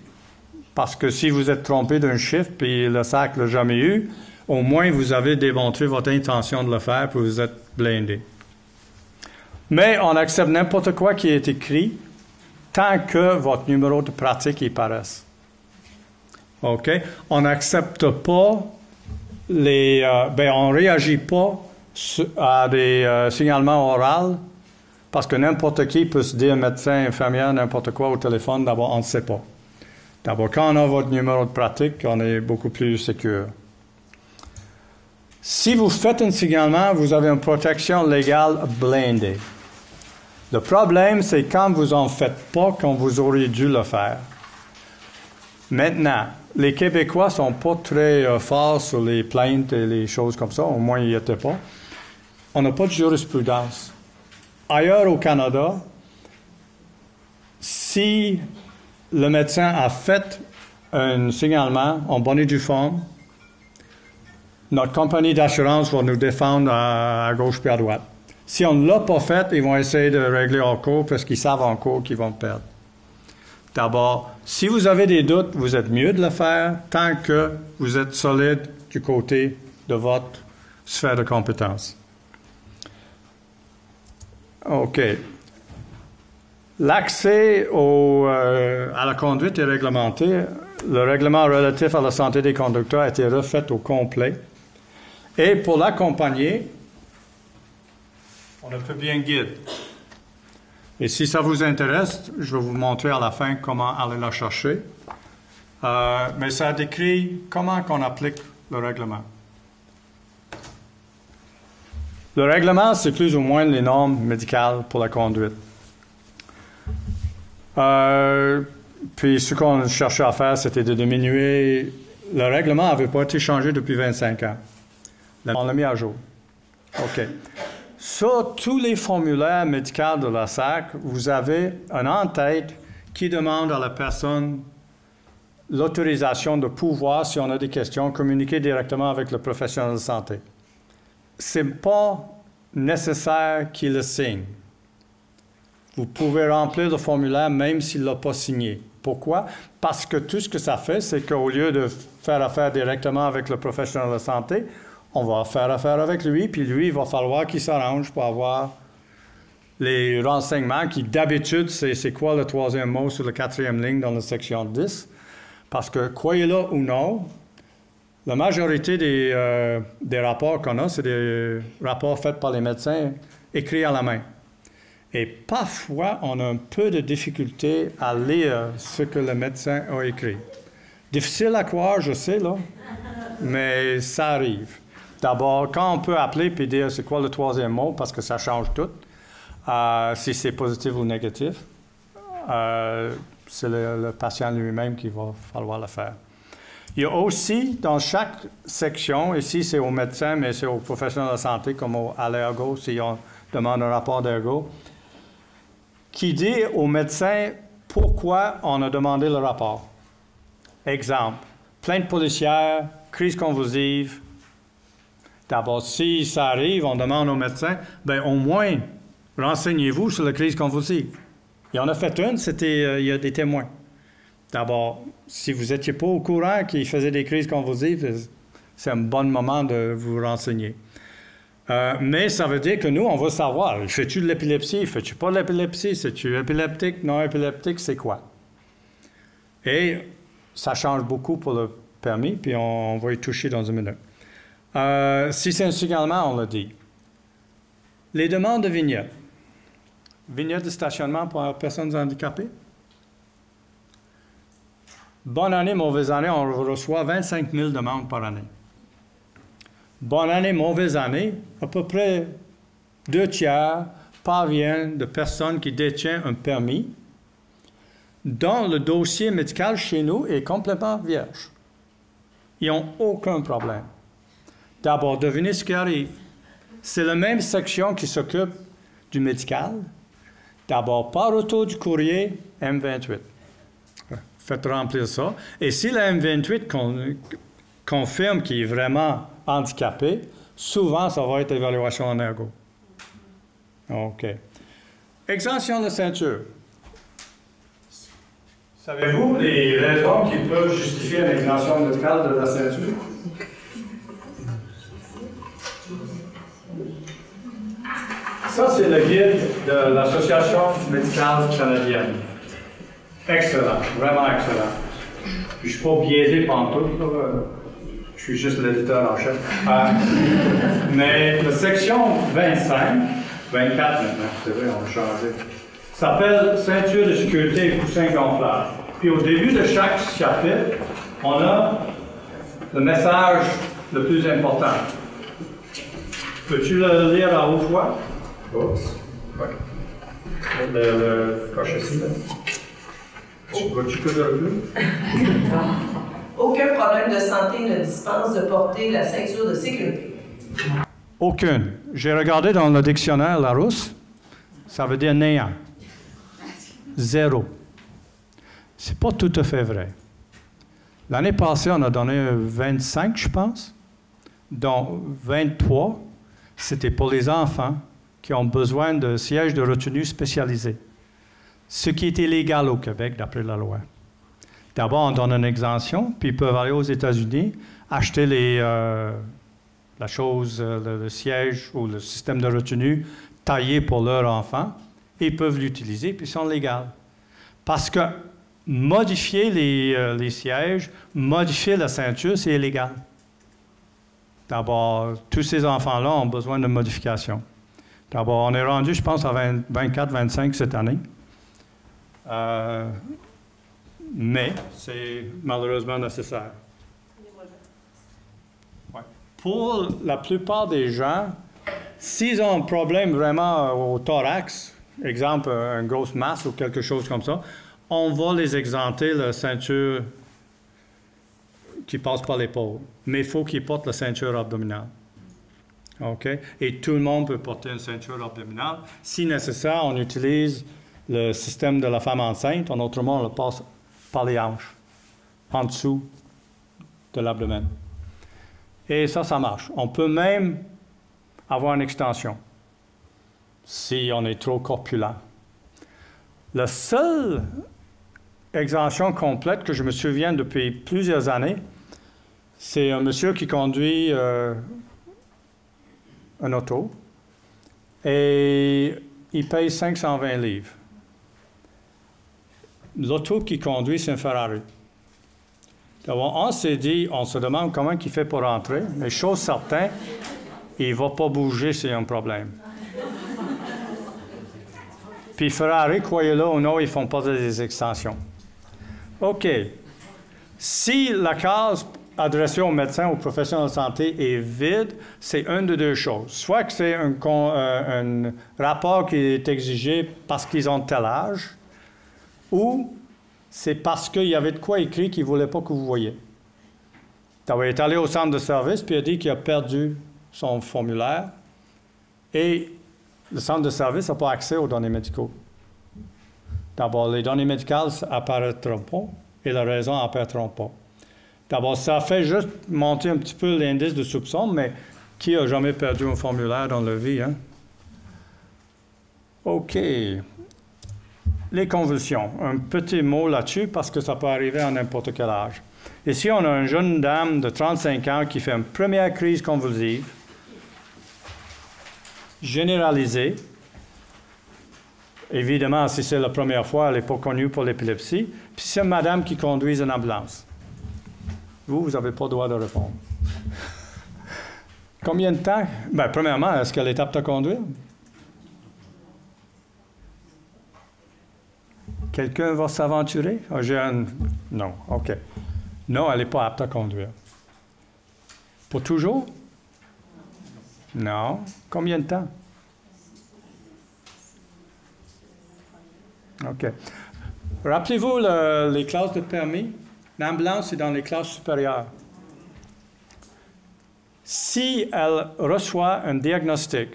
Parce que si vous êtes trompé d'un chiffre et le SAC ne l'a jamais eu, au moins vous avez démontré votre intention de le faire puis vous êtes blindé. Mais on accepte n'importe quoi qui est écrit tant que votre numéro de pratique y paraisse. OK? On n'accepte pas on ne réagit pas à des signalements oraux parce que n'importe qui peut se dire médecin, infirmière, n'importe quoi au téléphone. D'abord, on ne sait pas. D'abord, quand on a votre numéro de pratique, on est beaucoup plus sécure. Si vous faites un signalement, vous avez une protection légale blindée. Le problème, c'est quand vous n'en faites pas, quand vous auriez dû le faire. Maintenant, les Québécois ne sont pas très forts sur les plaintes et les choses comme ça, au moins ils n'y étaient pas. On n'a pas de jurisprudence. Ailleurs au Canada, si le médecin a fait un signalement en bonne et due forme, notre compagnie d'assurance va nous défendre à gauche et à droite. Si on ne l'a pas fait, ils vont essayer de régler en cours parce qu'ils savent en cours qu'ils vont perdre. D'abord, si vous avez des doutes, vous êtes mieux de le faire tant que vous êtes solide du côté de votre sphère de compétence. OK. L'accès à la conduite est réglementé. Le règlement relatif à la santé des conducteurs a été refait au complet. Et pour l'accompagner, on a fait bien guide. Et si ça vous intéresse, je vais vous montrer à la fin comment aller la chercher. Mais ça décrit comment on applique le règlement. Le règlement, c'est plus ou moins les normes médicales pour la conduite. Puis ce qu'on cherchait à faire, c'était de diminuer. Le règlement n'avait pas été changé depuis 25 ans. On l'a mis à jour. OK. Sur tous les formulaires médicaux de la SAC, vous avez un en-tête qui demande à la personne l'autorisation de pouvoir, si on a des questions, communiquer directement avec le professionnel de santé. Ce n'est pas nécessaire qu'il le signe. Vous pouvez remplir le formulaire même s'il ne l'a pas signé. Pourquoi? Parce que tout ce que ça fait, c'est qu'au lieu de faire affaire directement avec le professionnel de santé, on va faire affaire avec lui, puis lui, il va falloir qu'il s'arrange pour avoir les renseignements qui, d'habitude, c'est quoi le troisième mot sur la 4e ligne dans la section 10? Parce que, croyez-le ou non, la majorité des rapports qu'on a, c'est des rapports faits par les médecins écrits à la main. Et parfois, on a un peu de difficulté à lire ce que le médecin a écrit. Difficile à croire, je sais, là, mais ça arrive. D'abord, quand on peut appeler et dire c'est quoi le troisième mot, parce que ça change tout, si c'est positif ou négatif, c'est le patient lui-même qui va falloir le faire. Il y a aussi, dans chaque section, ici c'est au médecin, mais c'est aux professionnels de santé, comme à l'ergo, si on demande un rapport d'ergo, qui dit au médecin pourquoi on a demandé le rapport. Exemple, plainte policière, crise convulsive. D'abord, si ça arrive, on demande au médecin, bien, au moins, renseignez-vous sur la crise convulsive. Il y en a fait une, il y a des témoins. D'abord, si vous n'étiez pas au courant qu'il faisait des crises convulsives, c'est un bon moment de vous renseigner. Mais ça veut dire que nous, on va savoir, fais-tu de l'épilepsie, fais-tu pas de l'épilepsie, c'est-tu épileptique, non épileptique, c'est quoi? Et ça change beaucoup pour le permis, puis on va y toucher dans une minute. Si c'est un signalement, on l'a dit. Les demandes de vignettes. Vignettes de stationnement pour les personnes handicapées. Bonne année, mauvaise année, on reçoit 25 000 demandes par année. bonne année, mauvaise année, à peu près 2/3 parviennent de personnes qui détiennent un permis dont le dossier médical chez nous est complètement vierge. Ils n'ont aucun problème. D'abord, devinez ce qui arrive. C'est la même section qui s'occupe du médical. D'abord, par retour du courrier, M28. Faites remplir ça. Et si la M28 confirme qu'il est vraiment handicapé, souvent, ça va être évaluation en ergo. OK. Exemption de ceinture. Savez-vous les raisons qui peuvent justifier une exemption médicale de la ceinture? Ça, c'est le guide de l'Association médicale canadienne. Excellent, vraiment excellent. Je ne suis pas biaisé pantoute, je suis juste l'éditeur en chef. Mais la section 25, 24 maintenant, c'est vrai, on a changé, s'appelle ceinture de sécurité et coussin gonflable. Puis au début de chaque chapitre, on a le message le plus important. Peux-tu le lire à haute voix? Oups. Ouais. Le coche-ci, là. Tu peux le reculer? Aucun problème de santé ne dispense de porter la ceinture de sécurité. Aucune. J'ai regardé dans le dictionnaire Larousse, ça veut dire néant. 0. C'est pas tout à fait vrai. L'année passée, on a donné 25, je pense, dont 23, c'était pour les enfants qui ont besoin de sièges de retenue spécialisés. Ce qui est illégal au Québec, d'après la loi. D'abord, on donne une exemption, puis ils peuvent aller aux États-Unis, acheter la chose, le siège ou le système de retenue taillé pour leur enfant, et ils peuvent l'utiliser, puis ils sont légaux. Parce que modifier les sièges, modifier la ceinture, c'est illégal. D'abord, tous ces enfants-là ont besoin de modifications. D'abord, on est rendu, je pense, à 24-25 cette année. Mais c'est malheureusement nécessaire. Ouais. Pour la plupart des gens, s'ils ont un problème vraiment au thorax, exemple, une grosse masse ou quelque chose comme ça, on va les exempter la ceinture qui passe par l'épaule. Mais il faut qu'ils portent la ceinture abdominale. OK? Et tout le monde peut porter une ceinture abdominale. Si nécessaire, on utilise le système de la femme enceinte. Autrement, on le passe par les hanches, en dessous de l'abdomen. Et ça marche. On peut même avoir une extension si on est trop corpulent. La seule exemption complète que je me souviens depuis plusieurs années, c'est un monsieur qui conduit un auto et il paye 520 livres. L'auto qu'il conduit, c'est un Ferrari. Donc, on s'est dit, on se demande comment il fait pour rentrer, mais chose certaine, il ne va pas bouger s'il y a un problème. Puis Ferrari, croyez-le ou non, ils ne font pas des extensions. OK. Si la case adressée au médecin ou au professionnel de santé est vide, c'est une de deux choses. Soit que c'est un rapport qui est exigé parce qu'ils ont tel âge, ou c'est parce qu'il y avait de quoi écrit qu'il ne voulait pas que vous voyiez. Il est allé au centre de service, puis il a dit qu'il a perdu son formulaire, et le centre de service n'a pas accès aux données médicaux. D'abord, les données médicales n'apparaîtront pas, et la raison n'apparaîtront pas. D'abord, ça fait juste monter un petit peu l'indice de soupçon, mais qui n'a jamais perdu un formulaire dans leur vie, hein? OK. Les convulsions. Un petit mot là-dessus parce que ça peut arriver à n'importe quel âge. Ici, on a une jeune dame de 35 ans qui fait une première crise convulsive généralisée. Évidemment, si c'est la première fois, elle n'est pas connue pour l'épilepsie. Puis c'est une madame qui conduit une ambulance. Vous n'avez pas le droit de répondre. Combien de temps? Bien, premièrement, est-ce qu'elle est apte à conduire? Quelqu'un va s'aventurer? Oh, non, OK. Non, elle n'est pas apte à conduire. Pour toujours? Non. Combien de temps? OK. Rappelez-vous les classes de permis? L'ambulance est dans les classes supérieures. Si elle reçoit un diagnostic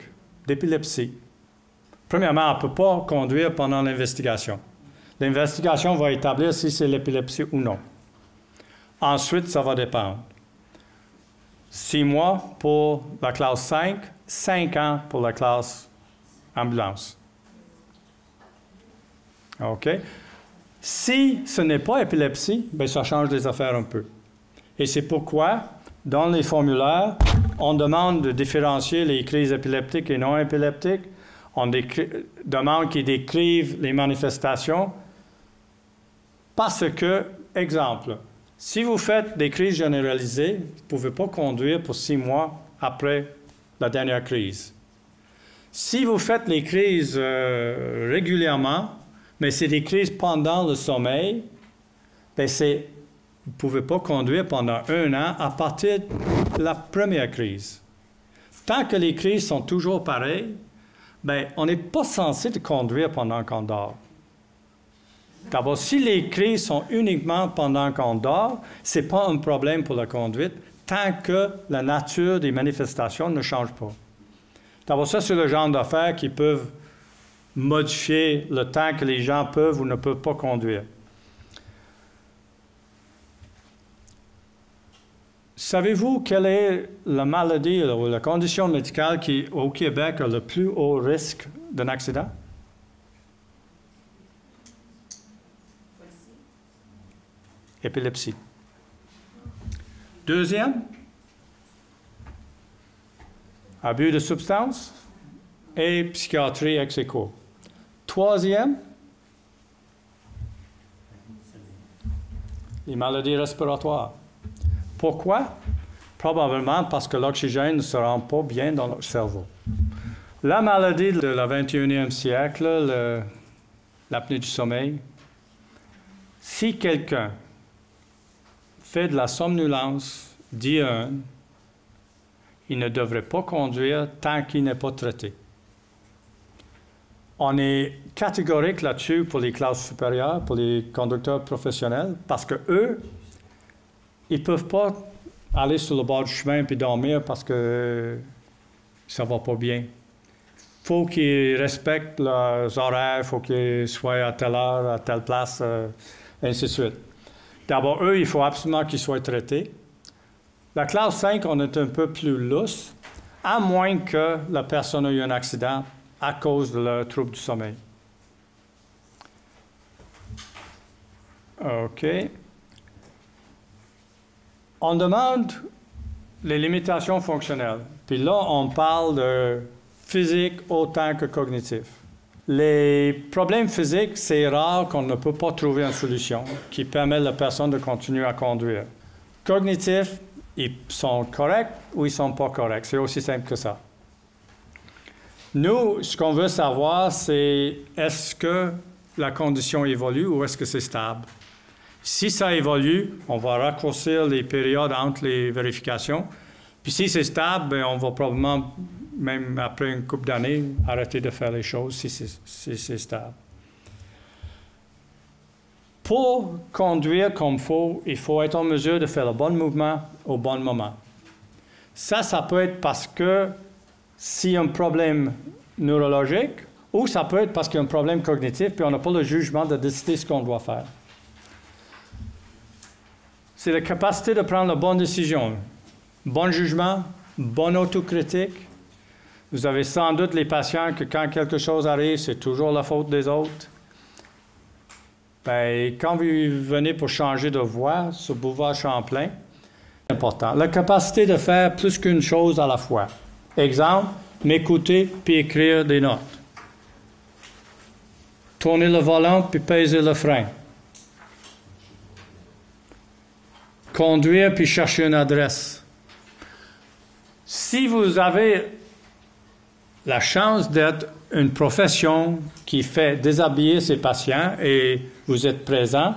d'épilepsie, premièrement, elle ne peut pas conduire pendant l'investigation. L'investigation va établir si c'est l'épilepsie ou non. Ensuite, ça va dépendre. 6 mois pour la classe 5, 5 ans pour la classe ambulance. OK? Si ce n'est pas épilepsie, bien, ça change les affaires un peu. Et c'est pourquoi, dans les formulaires, on demande de différencier les crises épileptiques et non épileptiques. On demande qu'ils décrivent les manifestations. Parce que, exemple, si vous faites des crises généralisées, vous ne pouvez pas conduire pour 6 mois après la dernière crise. Si vous faites les crises régulièrement, mais c'est des crises pendant le sommeil, bien vous ne pouvez pas conduire pendant 1 an à partir de la première crise. Tant que les crises sont toujours pareilles, bien, on n'est pas censé de conduire pendant qu'on dort. D'abord, si les crises sont uniquement pendant qu'on dort, ce n'est pas un problème pour la conduite tant que la nature des manifestations ne change pas. D'abord, ça, c'est le genre d'affaires qui peuvent modifier le temps que les gens peuvent ou ne peuvent pas conduire. Savez-vous quelle est la maladie ou la condition médicale qui, au Québec, a le plus haut risque d'un accident? Épilepsie. Deuxième, abus de substances et psychiatrie ex aequo. Troisième, les maladies respiratoires. Pourquoi? Probablement parce que l'oxygène ne se rend pas bien dans le cerveau. La maladie de la 21e siècle, l'apnée du sommeil, si quelqu'un fait de la somnolence diurne, il ne devrait pas conduire tant qu'il n'est pas traité. On est catégorique là-dessus pour les classes supérieures, pour les conducteurs professionnels, parce qu'eux, ils ne peuvent pas aller sur le bord du chemin et dormir parce que ça ne va pas bien. Il faut qu'ils respectent leurs horaires, il faut qu'ils soient à telle heure, à telle place, ainsi de suite. D'abord, eux, il faut absolument qu'ils soient traités. La classe 5, on est un peu plus lousse, à moins que la personne ait eu un accident à cause de leur trouble du sommeil. OK. On demande les limitations fonctionnelles. Puis là, on parle de physique autant que cognitif. Les problèmes physiques, c'est rare qu'on ne peut pas trouver une solution qui permet à la personne de continuer à conduire. Cognitifs, ils sont corrects ou ils ne sont pas corrects. C'est aussi simple que ça. Nous, ce qu'on veut savoir, c'est est-ce que la condition évolue ou est-ce que c'est stable? Si ça évolue, on va raccourcir les périodes entre les vérifications. Puis si c'est stable, bien, on va probablement, même après une couple d'années, arrêter de faire les choses si c'est stable. Pour conduire comme il faut être en mesure de faire le bon mouvement au bon moment. Ça peut être parce que s'il y a un problème neurologique ou ça peut être parce qu'il y a un problème cognitif puis on n'a pas le jugement de décider ce qu'on doit faire. C'est la capacité de prendre la bonne décision. Bon jugement, bonne autocritique. Vous avez sans doute les patients que quand quelque chose arrive, c'est toujours la faute des autres. Bien, quand vous venez pour changer de voie sur Boulevard Champlain, c'est important. La capacité de faire plus qu'une chose à la fois. Exemple, m'écouter puis écrire des notes. Tourner le volant puis peser le frein. Conduire puis chercher une adresse. Si vous avez la chance d'être une profession qui fait déshabiller ses patients et vous êtes présent,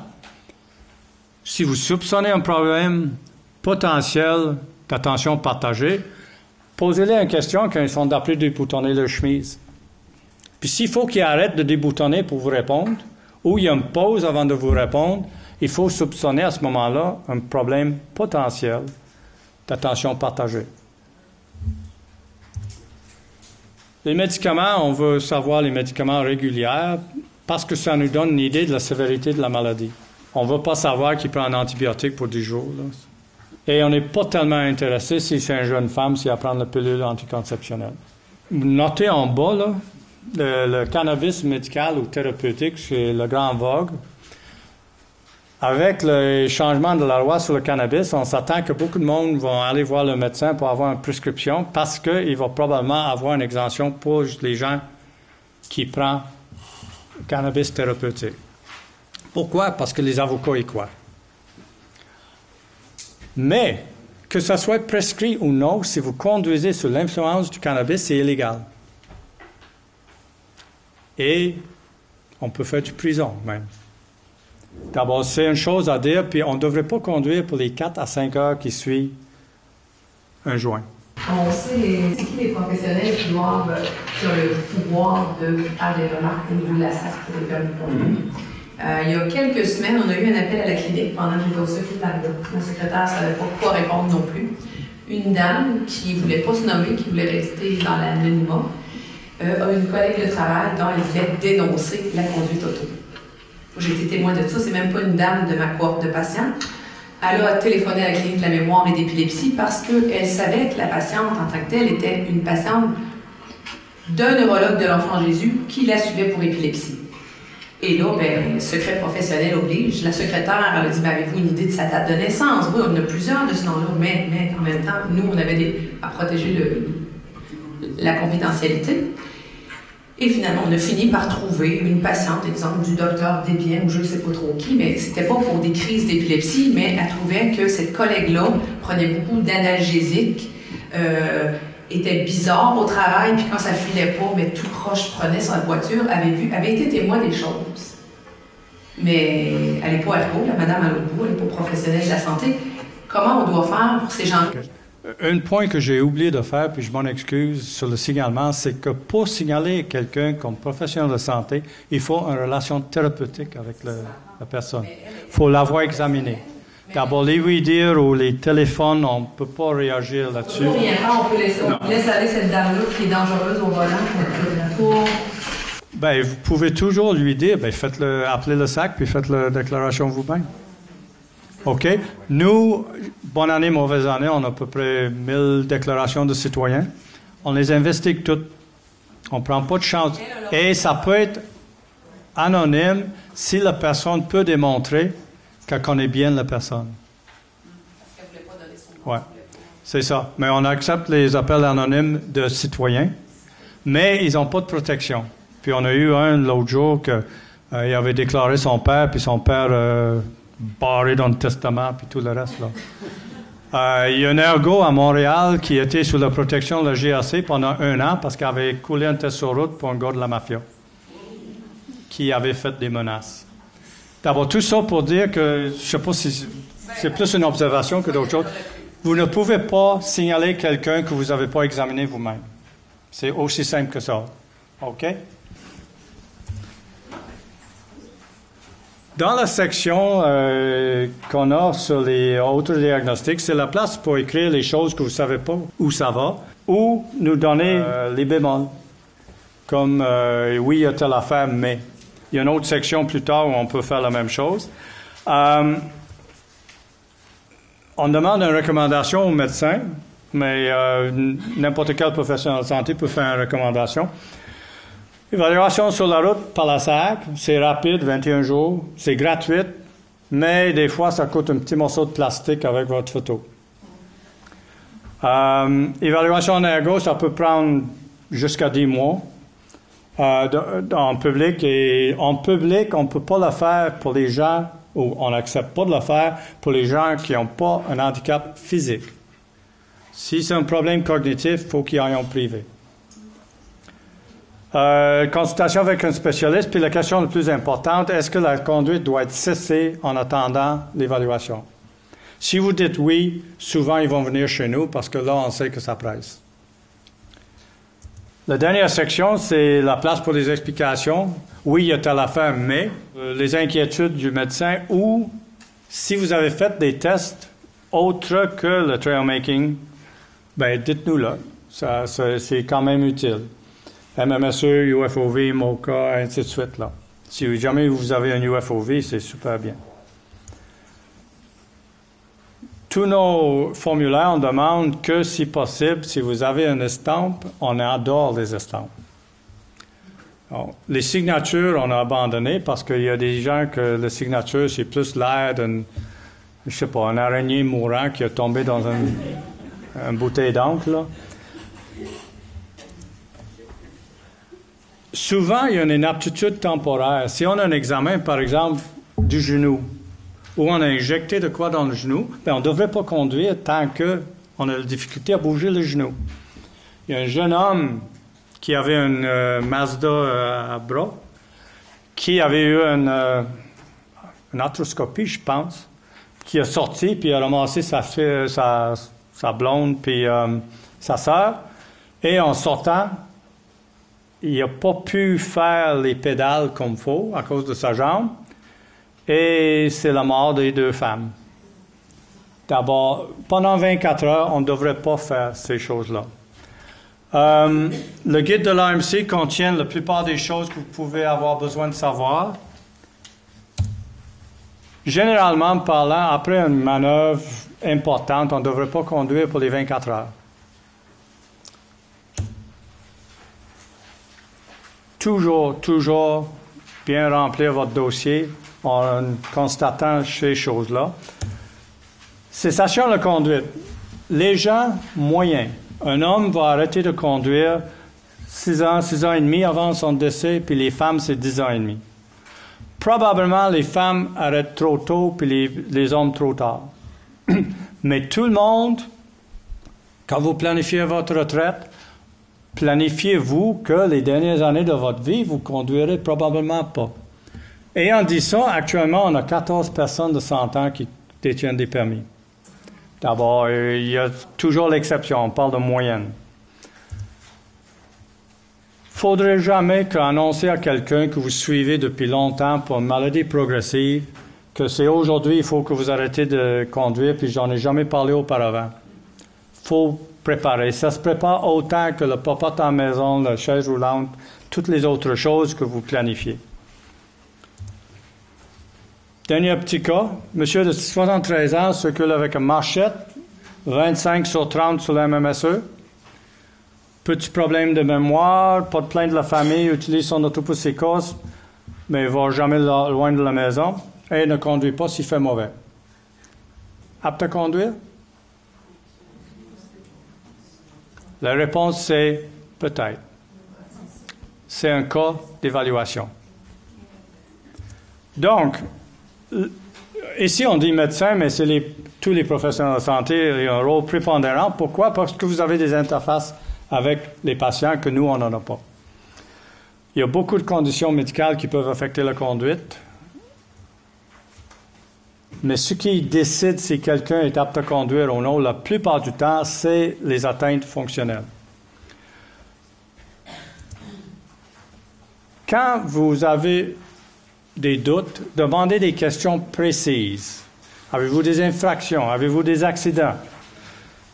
si vous soupçonnez un problème potentiel d'attention partagée, posez-les une question quand ils sont d'après déboutonner leur chemise. Puis s'il faut qu'ils arrêtent de déboutonner pour vous répondre, ou il y a une pause avant de vous répondre, il faut soupçonner à ce moment-là un problème potentiel d'attention partagée. Les médicaments, on veut savoir les médicaments réguliers parce que ça nous donne une idée de la sévérité de la maladie. On ne veut pas savoir qu'il prend un antibiotique pour 10 jours. Là. Et on n'est pas tellement intéressé si c'est une jeune femme, si elle prend la pilule anticonceptionnelle. Notez en bas, là, le cannabis médical ou thérapeutique, c'est le grand vogue. Avec le changement de la loi sur le cannabis, on s'attend que beaucoup de monde vont aller voir le médecin pour avoir une prescription parce qu'il va probablement avoir une exemption pour les gens qui prennent le cannabis thérapeutique. Pourquoi? Parce que les avocats y croient. Mais, que ça soit prescrit ou non, si vous conduisez sous l'influence du cannabis, c'est illégal. Et on peut faire du prison même. D'abord, c'est une chose à dire, puis on ne devrait pas conduire pour les 4 à 5 heures qui suivent un joint. On sait c'est qui les professionnels qui ont le pouvoir de faire des remarques au niveau de la SAC pour les permis de conduire. Il y a quelques semaines, on a eu un appel à la clinique pendant que j'étais au secrétariat. La secrétaire ne savait pas quoi répondre non plus. Une dame qui ne voulait pas se nommer, qui voulait rester dans l'anonymat, a une collègue de travail dont elle voulait dénoncer la conduite auto. J'ai été témoin de ça, c'est même pas une dame de ma cohorte de patients. Elle a téléphoné à la clinique de la mémoire et d'épilepsie parce qu'elle savait que la patiente en tant que telle était une patiente d'un neurologue de l'Enfant Jésus qui la suivait pour épilepsie. Et là, bien, secret professionnel oblige. La secrétaire, elle a dit, avez-vous une idée de sa date de naissance? Oui, on en a plusieurs de ce nom-là, mais en même temps, nous, on avait à protéger la confidentialité. Et finalement, on a fini par trouver une patiente, exemple du docteur Desbiens, ou je ne sais pas trop qui, mais c'était pas pour des crises d'épilepsie, mais elle trouvait que cette collègue-là prenait beaucoup d'analgésiques, était bizarre au travail, puis quand ça filait pas, mais tout croche prenait sur la voiture, avait été témoin des choses. Mais elle n'est pas ergo, la madame à l'autre bout, elle n'est pas professionnelle de la santé. Comment on doit faire pour ces gens-là? Un point que j'ai oublié de faire, puis je m'en excuse sur le signalement, c'est que pour signaler quelqu'un comme professionnel de santé, il faut une relation thérapeutique avec la personne. Il faut l'avoir examiné. D'abord, les oui-dire ou les téléphones, on ne peut pas réagir là-dessus. Pour rien faire, on peut laisser aller cette dame-là qui est dangereuse au volant. Bien, vous pouvez toujours lui dire, bien, appelez le SAC, puis faites la déclaration vous-même. OK? Nous, bonne année, mauvaise année, on a à peu près 1000 déclarations de citoyens. On les investigue toutes. On ne prend pas de chance. Et ça peut être anonyme si la personne peut démontrer qu'elle connaît bien la personne. Parce qu'elle ne voulait pas donner son nom. Oui, c'est ça. Mais on accepte les appels anonymes de citoyens, mais ils n'ont pas de protection. Puis on a eu un l'autre jour qu'il avait déclaré son père, puis son père... barré dans le testament, puis tout le reste, là. Il y a un ergo à Montréal qui était sous la protection de la GAC pendant 1 an parce qu'il avait coulé un test sur route pour un gars de la mafia qui avait fait des menaces. D'abord, tout ça pour dire que, je ne sais pas si c'est plus une observation que d'autres choses, vous ne pouvez pas signaler quelqu'un que vous n'avez pas examiné vous-même. C'est aussi simple que ça. OK? Dans la section qu'on a sur les autres diagnostics, c'est la place pour écrire les choses que vous ne savez pas où ça va, ou nous donner les bémols, comme oui, il y a telle affaire, mais. Il y a une autre section plus tard où on peut faire la même chose. On demande une recommandation au médecin, mais n'importe quel professionnel de santé peut faire une recommandation. Évaluation sur la route par la SAC, c'est rapide, 21 jours, c'est gratuit, mais des fois, ça coûte un petit morceau de plastique avec votre photo. Évaluation en ergo, ça peut prendre jusqu'à 10 mois en public. Et en public, on ne peut pas le faire pour les gens, ou on n'accepte pas de le faire pour les gens qui n'ont pas un handicap physique. Si c'est un problème cognitif, il faut qu'ils aillent en privé. Consultation avec un spécialiste, puis la question la plus importante, est-ce que la conduite doit être cessée en attendant l'évaluation? Si vous dites oui, souvent ils vont venir chez nous parce que là, on sait que ça presse. La dernière section, c'est la place pour les explications. Oui, il y a telle affaire, mais les inquiétudes du médecin ou si vous avez fait des tests autres que le trailmaking, ben dites-nous-le. C'est quand même utile. MMSE, UFOV, MOCA, ainsi de suite. Là. Si jamais vous avez un UFOV, c'est super bien. Tous nos formulaires, on demande que, si possible, si vous avez une estampe, on adore les estampes. Alors, les signatures, on a abandonné parce qu'il y a des gens que la signature, c'est plus l'air d'une, je sais pas, un araignée mourant qui est tombé dans une bouteille d'encre, là. Souvent, il y a une inaptitude temporaire. Si on a un examen, par exemple, du genou, où on a injecté de quoi dans le genou, bien, on ne devrait pas conduire tant qu'on a la difficulté à bouger le genou. Il y a un jeune homme qui avait une Mazda à bras, qui avait eu une arthroscopie, je pense, qui est sorti, puis a ramassé sa blonde, puis sa sœur, et en sortant, il n'a pas pu faire les pédales comme il faut à cause de sa jambe, et c'est la mort des deux femmes. D'abord, pendant 24 heures, on ne devrait pas faire ces choses-là. Le guide de l'AMC contient la plupart des choses que vous pouvez avoir besoin de savoir. Généralement parlant, après une manœuvre importante, on ne devrait pas conduire pour les 24 heures. Toujours bien remplir votre dossier en constatant ces choses-là. Cessation de conduite. Les gens moyens. Un homme va arrêter de conduire 6 ans et demi avant son décès, puis les femmes, c'est 10 ans et demi. Probablement, les femmes arrêtent trop tôt, puis les hommes trop tard. Mais tout le monde, quand vous planifiez votre retraite, planifiez-vous que les dernières années de votre vie, vous conduirez probablement pas. Ayant dit ça, actuellement, on a 14 personnes de 100 ans qui détiennent des permis. D'abord, il y a toujours l'exception, on parle de moyenne. Il ne faudrait jamais qu'annoncer à quelqu'un que vous suivez depuis longtemps pour une maladie progressive, que c'est aujourd'hui, il faut que vous arrêtez de conduire, puis j'en ai jamais parlé auparavant. Il faut préparer. Ça se prépare autant que le popote à la maison, la chaise roulante, toutes les autres choses que vous planifiez. Dernier petit cas, monsieur de 73 ans circule avec une marchette, 25 sur 30 sur la MMSE, petit problème de mémoire, pas de plainte de la famille, utilise son auto pour ses courses, mais il ne va jamais loin de la maison et ne conduit pas s'il fait mauvais. Apte à conduire? La réponse, c'est peut-être. C'est un cas d'évaluation. Donc, ici, on dit médecin, mais c'est tous les professionnels de santé ont un rôle prépondérant. Pourquoi? Parce que vous avez des interfaces avec les patients que nous, on n'en a pas. Il y a beaucoup de conditions médicales qui peuvent affecter la conduite. Mais ce qui décide si quelqu'un est apte à conduire ou non, la plupart du temps, c'est les atteintes fonctionnelles. Quand vous avez des doutes, demandez des questions précises. Avez-vous des infractions? Avez-vous des accidents?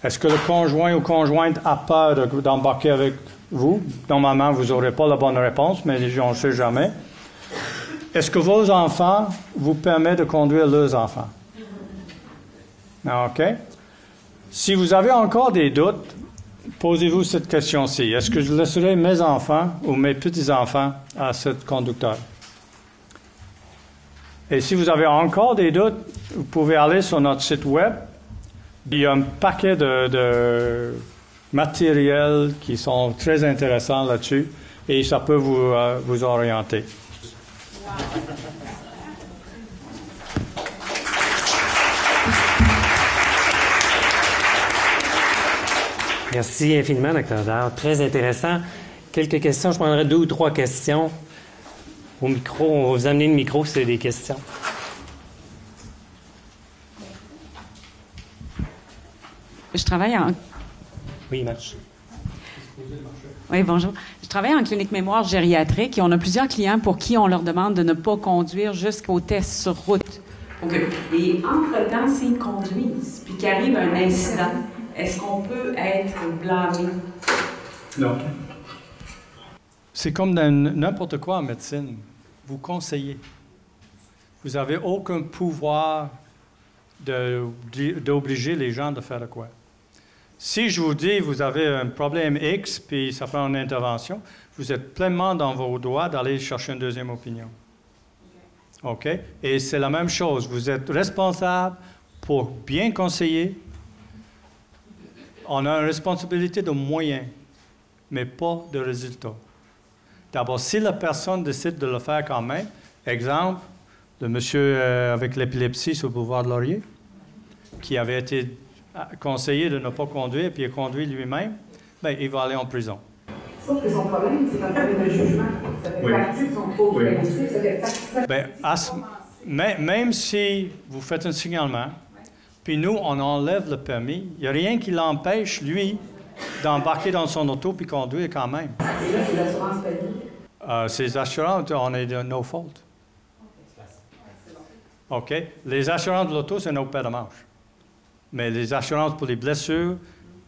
Est-ce que le conjoint ou conjointe a peur d'embarquer avec vous? Normalement, vous n'aurez pas la bonne réponse, mais on ne sait jamais. Est-ce que vos enfants vous permettent de conduire leurs enfants? OK? Si vous avez encore des doutes, posez-vous cette question-ci. Est-ce que je laisserai mes enfants ou mes petits-enfants à ce conducteur? Et si vous avez encore des doutes, vous pouvez aller sur notre site web. Il y a un paquet de matériels qui sont très intéressants là-dessus et ça peut vous orienter. Merci infiniment, Dr. Dard. Très intéressant. Quelques questions. Je prendrai 2 ou 3 questions. Au micro, on va vous amener le micro si c'est des questions. Je travaille en... Oui, marche. Oui, bonjour. Je travaille en clinique mémoire gériatrique et on a plusieurs clients pour qui on leur demande de ne pas conduire jusqu'au test sur route. OK. Et entre-temps, s'ils conduisent puis qu'arrive un incident, est-ce qu'on peut être blâmé? Non. C'est comme dans n'importe quoi en médecine. Vous conseillez. Vous n'avez aucun pouvoir d'obliger les gens de faire quoi. Si je vous dis vous avez un problème X puis ça fait une intervention, vous êtes pleinement dans vos droits d'aller chercher une deuxième opinion. OK? Et c'est la même chose. Vous êtes responsable pour bien conseiller. On a une responsabilité de moyens, mais pas de résultats. D'abord, si la personne décide de le faire quand même, exemple, le monsieur avec l'épilepsie sur le boulevard de Laurier, qui avait été conseillé de ne pas conduire, puis il a conduit lui-même, bien, il va aller en prison. Sauf que son problème, c'est un problème de jugement. Ça fait partie de son pauvre collectif, ça fait partie de même si vous faites un signalement, puis nous, on enlève le permis, il n'y a rien qui l'empêche, lui, d'embarquer dans son auto puis conduire quand même. Et là, c'est l'assurance payée? Ces assurances, on est de no fault. OK? Les assurances de l'auto, c'est nos paires de manches. Mais les assurances pour les blessures,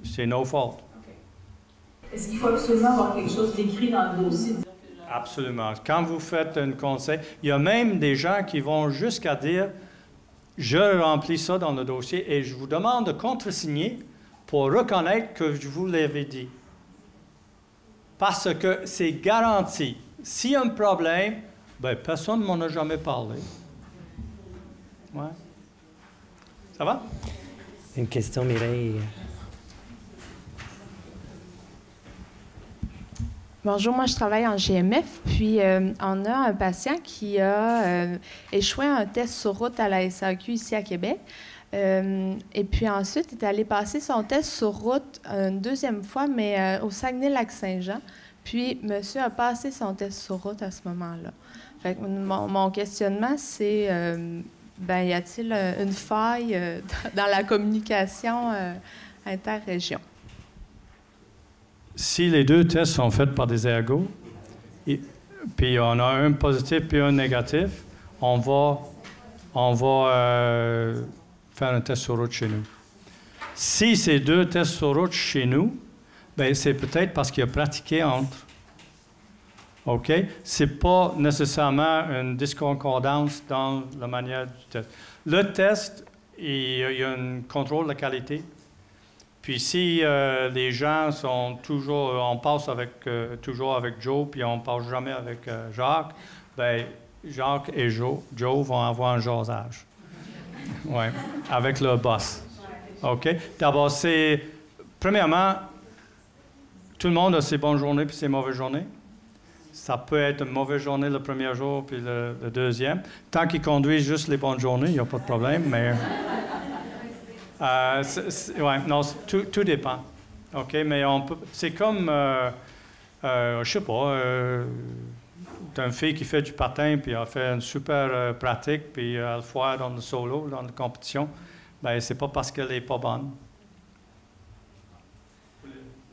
c'est no fault. Est-ce qu'il faut absolument avoir quelque chose d'écrit dans le dossier? Absolument. Quand vous faites un conseil, il y a même des gens qui vont jusqu'à dire « Je remplis ça dans le dossier et je vous demande de contresigner pour reconnaître que je vous l'avais dit. » Parce que c'est garanti. S'il y a un problème, bien, personne ne m'en a jamais parlé. Ouais. Ça va? Une question, Mireille. Bonjour, moi je travaille en GMF, puis on a un patient qui a échoué un test sur route à la SAQ ici à Québec. Et puis ensuite, il est allé passer son test sur route une deuxième fois, mais au Saguenay-Lac-Saint-Jean. Puis monsieur a passé son test sur route à ce moment-là. Fait que mon questionnement, c'est, y a-t-il une faille dans la communication interrégion? Si les deux tests sont faits par des ergots, puis on a un positif puis un négatif, on va faire un test sur route chez nous. Si c'est deux tests sur route chez nous, bien, c'est peut-être parce qu'il a pratiqué entre. OK? Ce n'est pas nécessairement une disconcordance dans la manière du test. Le test, il y a un contrôle de la qualité. Puis si les gens sont toujours, on passe toujours avec Joe, puis on ne passe jamais avec Jacques, bien, Jacques et Joe vont avoir un jasage. Oui, avec leur boss. OK? D'abord, premièrement, tout le monde a ses bonnes journées puis ses mauvaises journées. Ça peut être une mauvaise journée le premier jour puis le deuxième. Tant qu'ils conduisent juste les bonnes journées, il n'y a pas de problème, mais... non, tout dépend. OK? Mais c'est comme, je sais pas, t'as une fille qui fait du patin, puis elle fait une super pratique, puis elle foire dans le solo, dans la compétition. Bien, c'est pas parce qu'elle n'est pas bonne.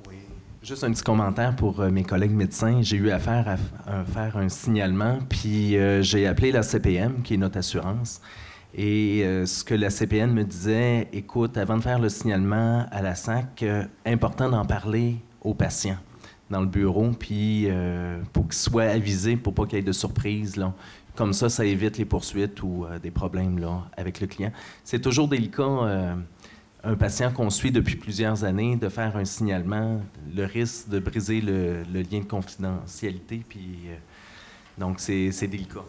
Oui. Juste un petit commentaire pour mes collègues médecins. J'ai eu affaire à faire un signalement, puis j'ai appelé la CPM, qui est notre assurance. Et ce que la CPN me disait, écoute, avant de faire le signalement à la SAC, important d'en parler aux patients dans le bureau, puis pour qu'ils soient avisés, pour pas qu'il y ait de surprises, là. Comme ça évite les poursuites ou des problèmes là, avec le client. C'est toujours délicat, un patient qu'on suit depuis plusieurs années, de faire un signalement, le risque de briser le lien de confidentialité, puis donc c'est délicat.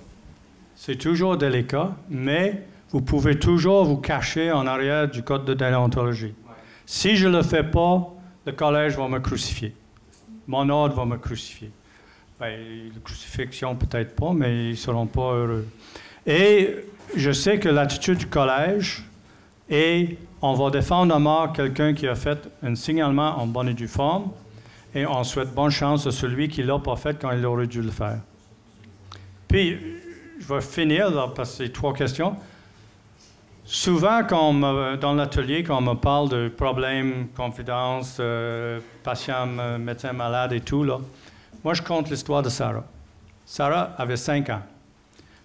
C'est toujours délicat, mais vous pouvez toujours vous cacher en arrière du code de déontologie. Ouais. Si je ne le fais pas, le collège va me crucifier. Mon ordre va me crucifier. Bien, la crucifixion, peut-être pas, mais ils ne seront pas heureux. Et je sais que l'attitude du collège est on va défendre à mort quelqu'un qui a fait un signalement en bonne et due forme, et on souhaite bonne chance à celui qui ne l'a pas fait quand il aurait dû le faire. Puis, je vais finir, là, parce que c'est 3 questions. Souvent, dans l'atelier, quand on me parle de problèmes, confidences, patients, médecins malades et tout, là, moi, je compte l'histoire de Sarah. Sarah avait 5 ans.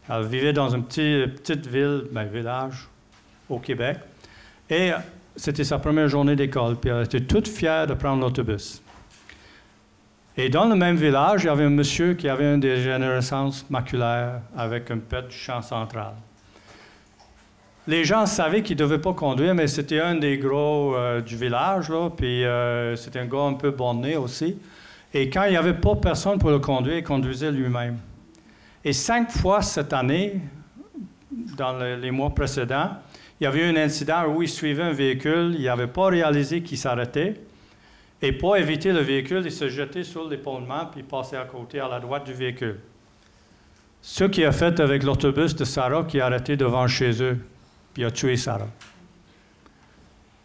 Elle vivait dans une petite ville, village, au Québec. Et c'était sa première journée d'école. Puis elle était toute fière de prendre l'autobus. Et dans le même village, il y avait un monsieur qui avait une dégénérescence maculaire avec un pet du champ central. Les gens savaient qu'il ne devait pas conduire, mais c'était un des gros du village, là, puis c'était un gars un peu borné aussi. Et quand il n'y avait pas personne pour le conduire, il conduisait lui-même. Et 5 fois cette année, dans les mois précédents, il y avait eu un incident où il suivait un véhicule, il n'avait pas réalisé qu'il s'arrêtait. Et pour éviter le véhicule, il se jetait sur l'épaulement puis il passait à côté, à la droite du véhicule. Ce qu'il a fait avec l'autobus de Sarah qui a arrêté devant chez eux, puis a tué Sarah.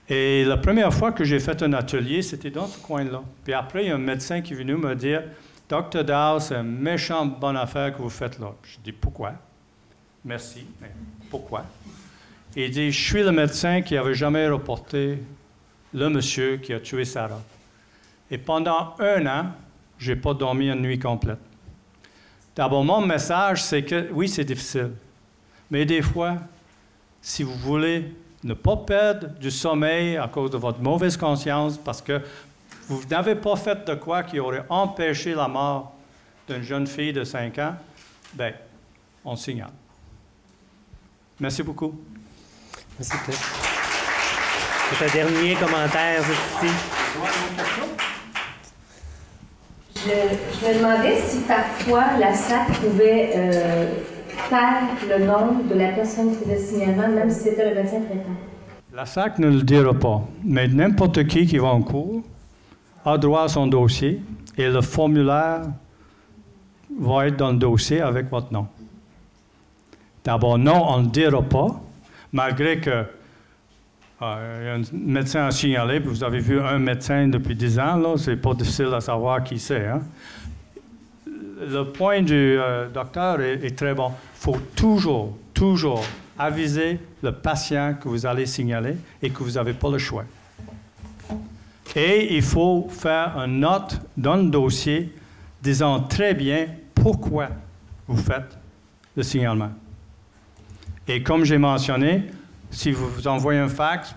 Et la première fois que j'ai fait un atelier, c'était dans ce coin-là. Puis après, il y a un médecin qui est venu me dire « Dr. Dow, c'est une méchante bonne affaire que vous faites là. » Je dis « Pourquoi? » « Merci, mais pourquoi? » Il dit « Je suis le médecin qui n'avait jamais reporté le monsieur qui a tué Sarah. Et pendant 1 an, je n'ai pas dormi une nuit complète. » D'abord, mon message, c'est que oui, c'est difficile. Mais des fois, si vous voulez ne pas perdre du sommeil à cause de votre mauvaise conscience, parce que vous n'avez pas fait de quoi qui aurait empêché la mort d'une jeune fille de 5 ans, bien, on signale. Merci beaucoup. Merci, Cliff. C'est un dernier commentaire ici. Je me demandais si parfois la SAC pouvait taire le nom de la personne qui faisait signalement, même si c'était le médecin traitant. La SAC ne le dira pas, mais n'importe qui va en cours a droit à son dossier et le formulaire va être dans le dossier avec votre nom. D'abord, non, on ne le dira pas, malgré que y a un médecin à signaler, puis vous avez vu un médecin depuis 10 ans, là, c'est pas difficile à savoir qui c'est. Hein? Le point du docteur est très bon. Il faut toujours aviser le patient que vous allez signaler et que vous n'avez pas le choix. Et il faut faire une note dans le dossier disant très bien pourquoi vous faites le signalement. Et comme j'ai mentionné, si vous envoyez un fax,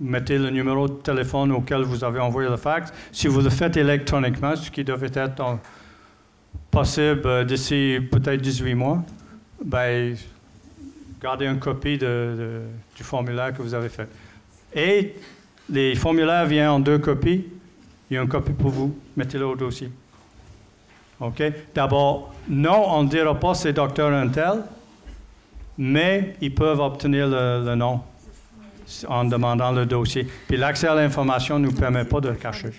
mettez le numéro de téléphone auquel vous avez envoyé le fax. Si vous le faites électroniquement, ce qui devait être possible d'ici peut-être 18 mois, bien, gardez une copie du formulaire que vous avez fait. Et les formulaires viennent en 2 copies. Il y a une copie pour vous. Mettez-le au dossier. OK? D'abord, non, on ne dira pas c'est Dr. Untel, mais ils peuvent obtenir le nom en demandant le dossier. Puis l'accès à l'information ne nous permet pas de le cacher.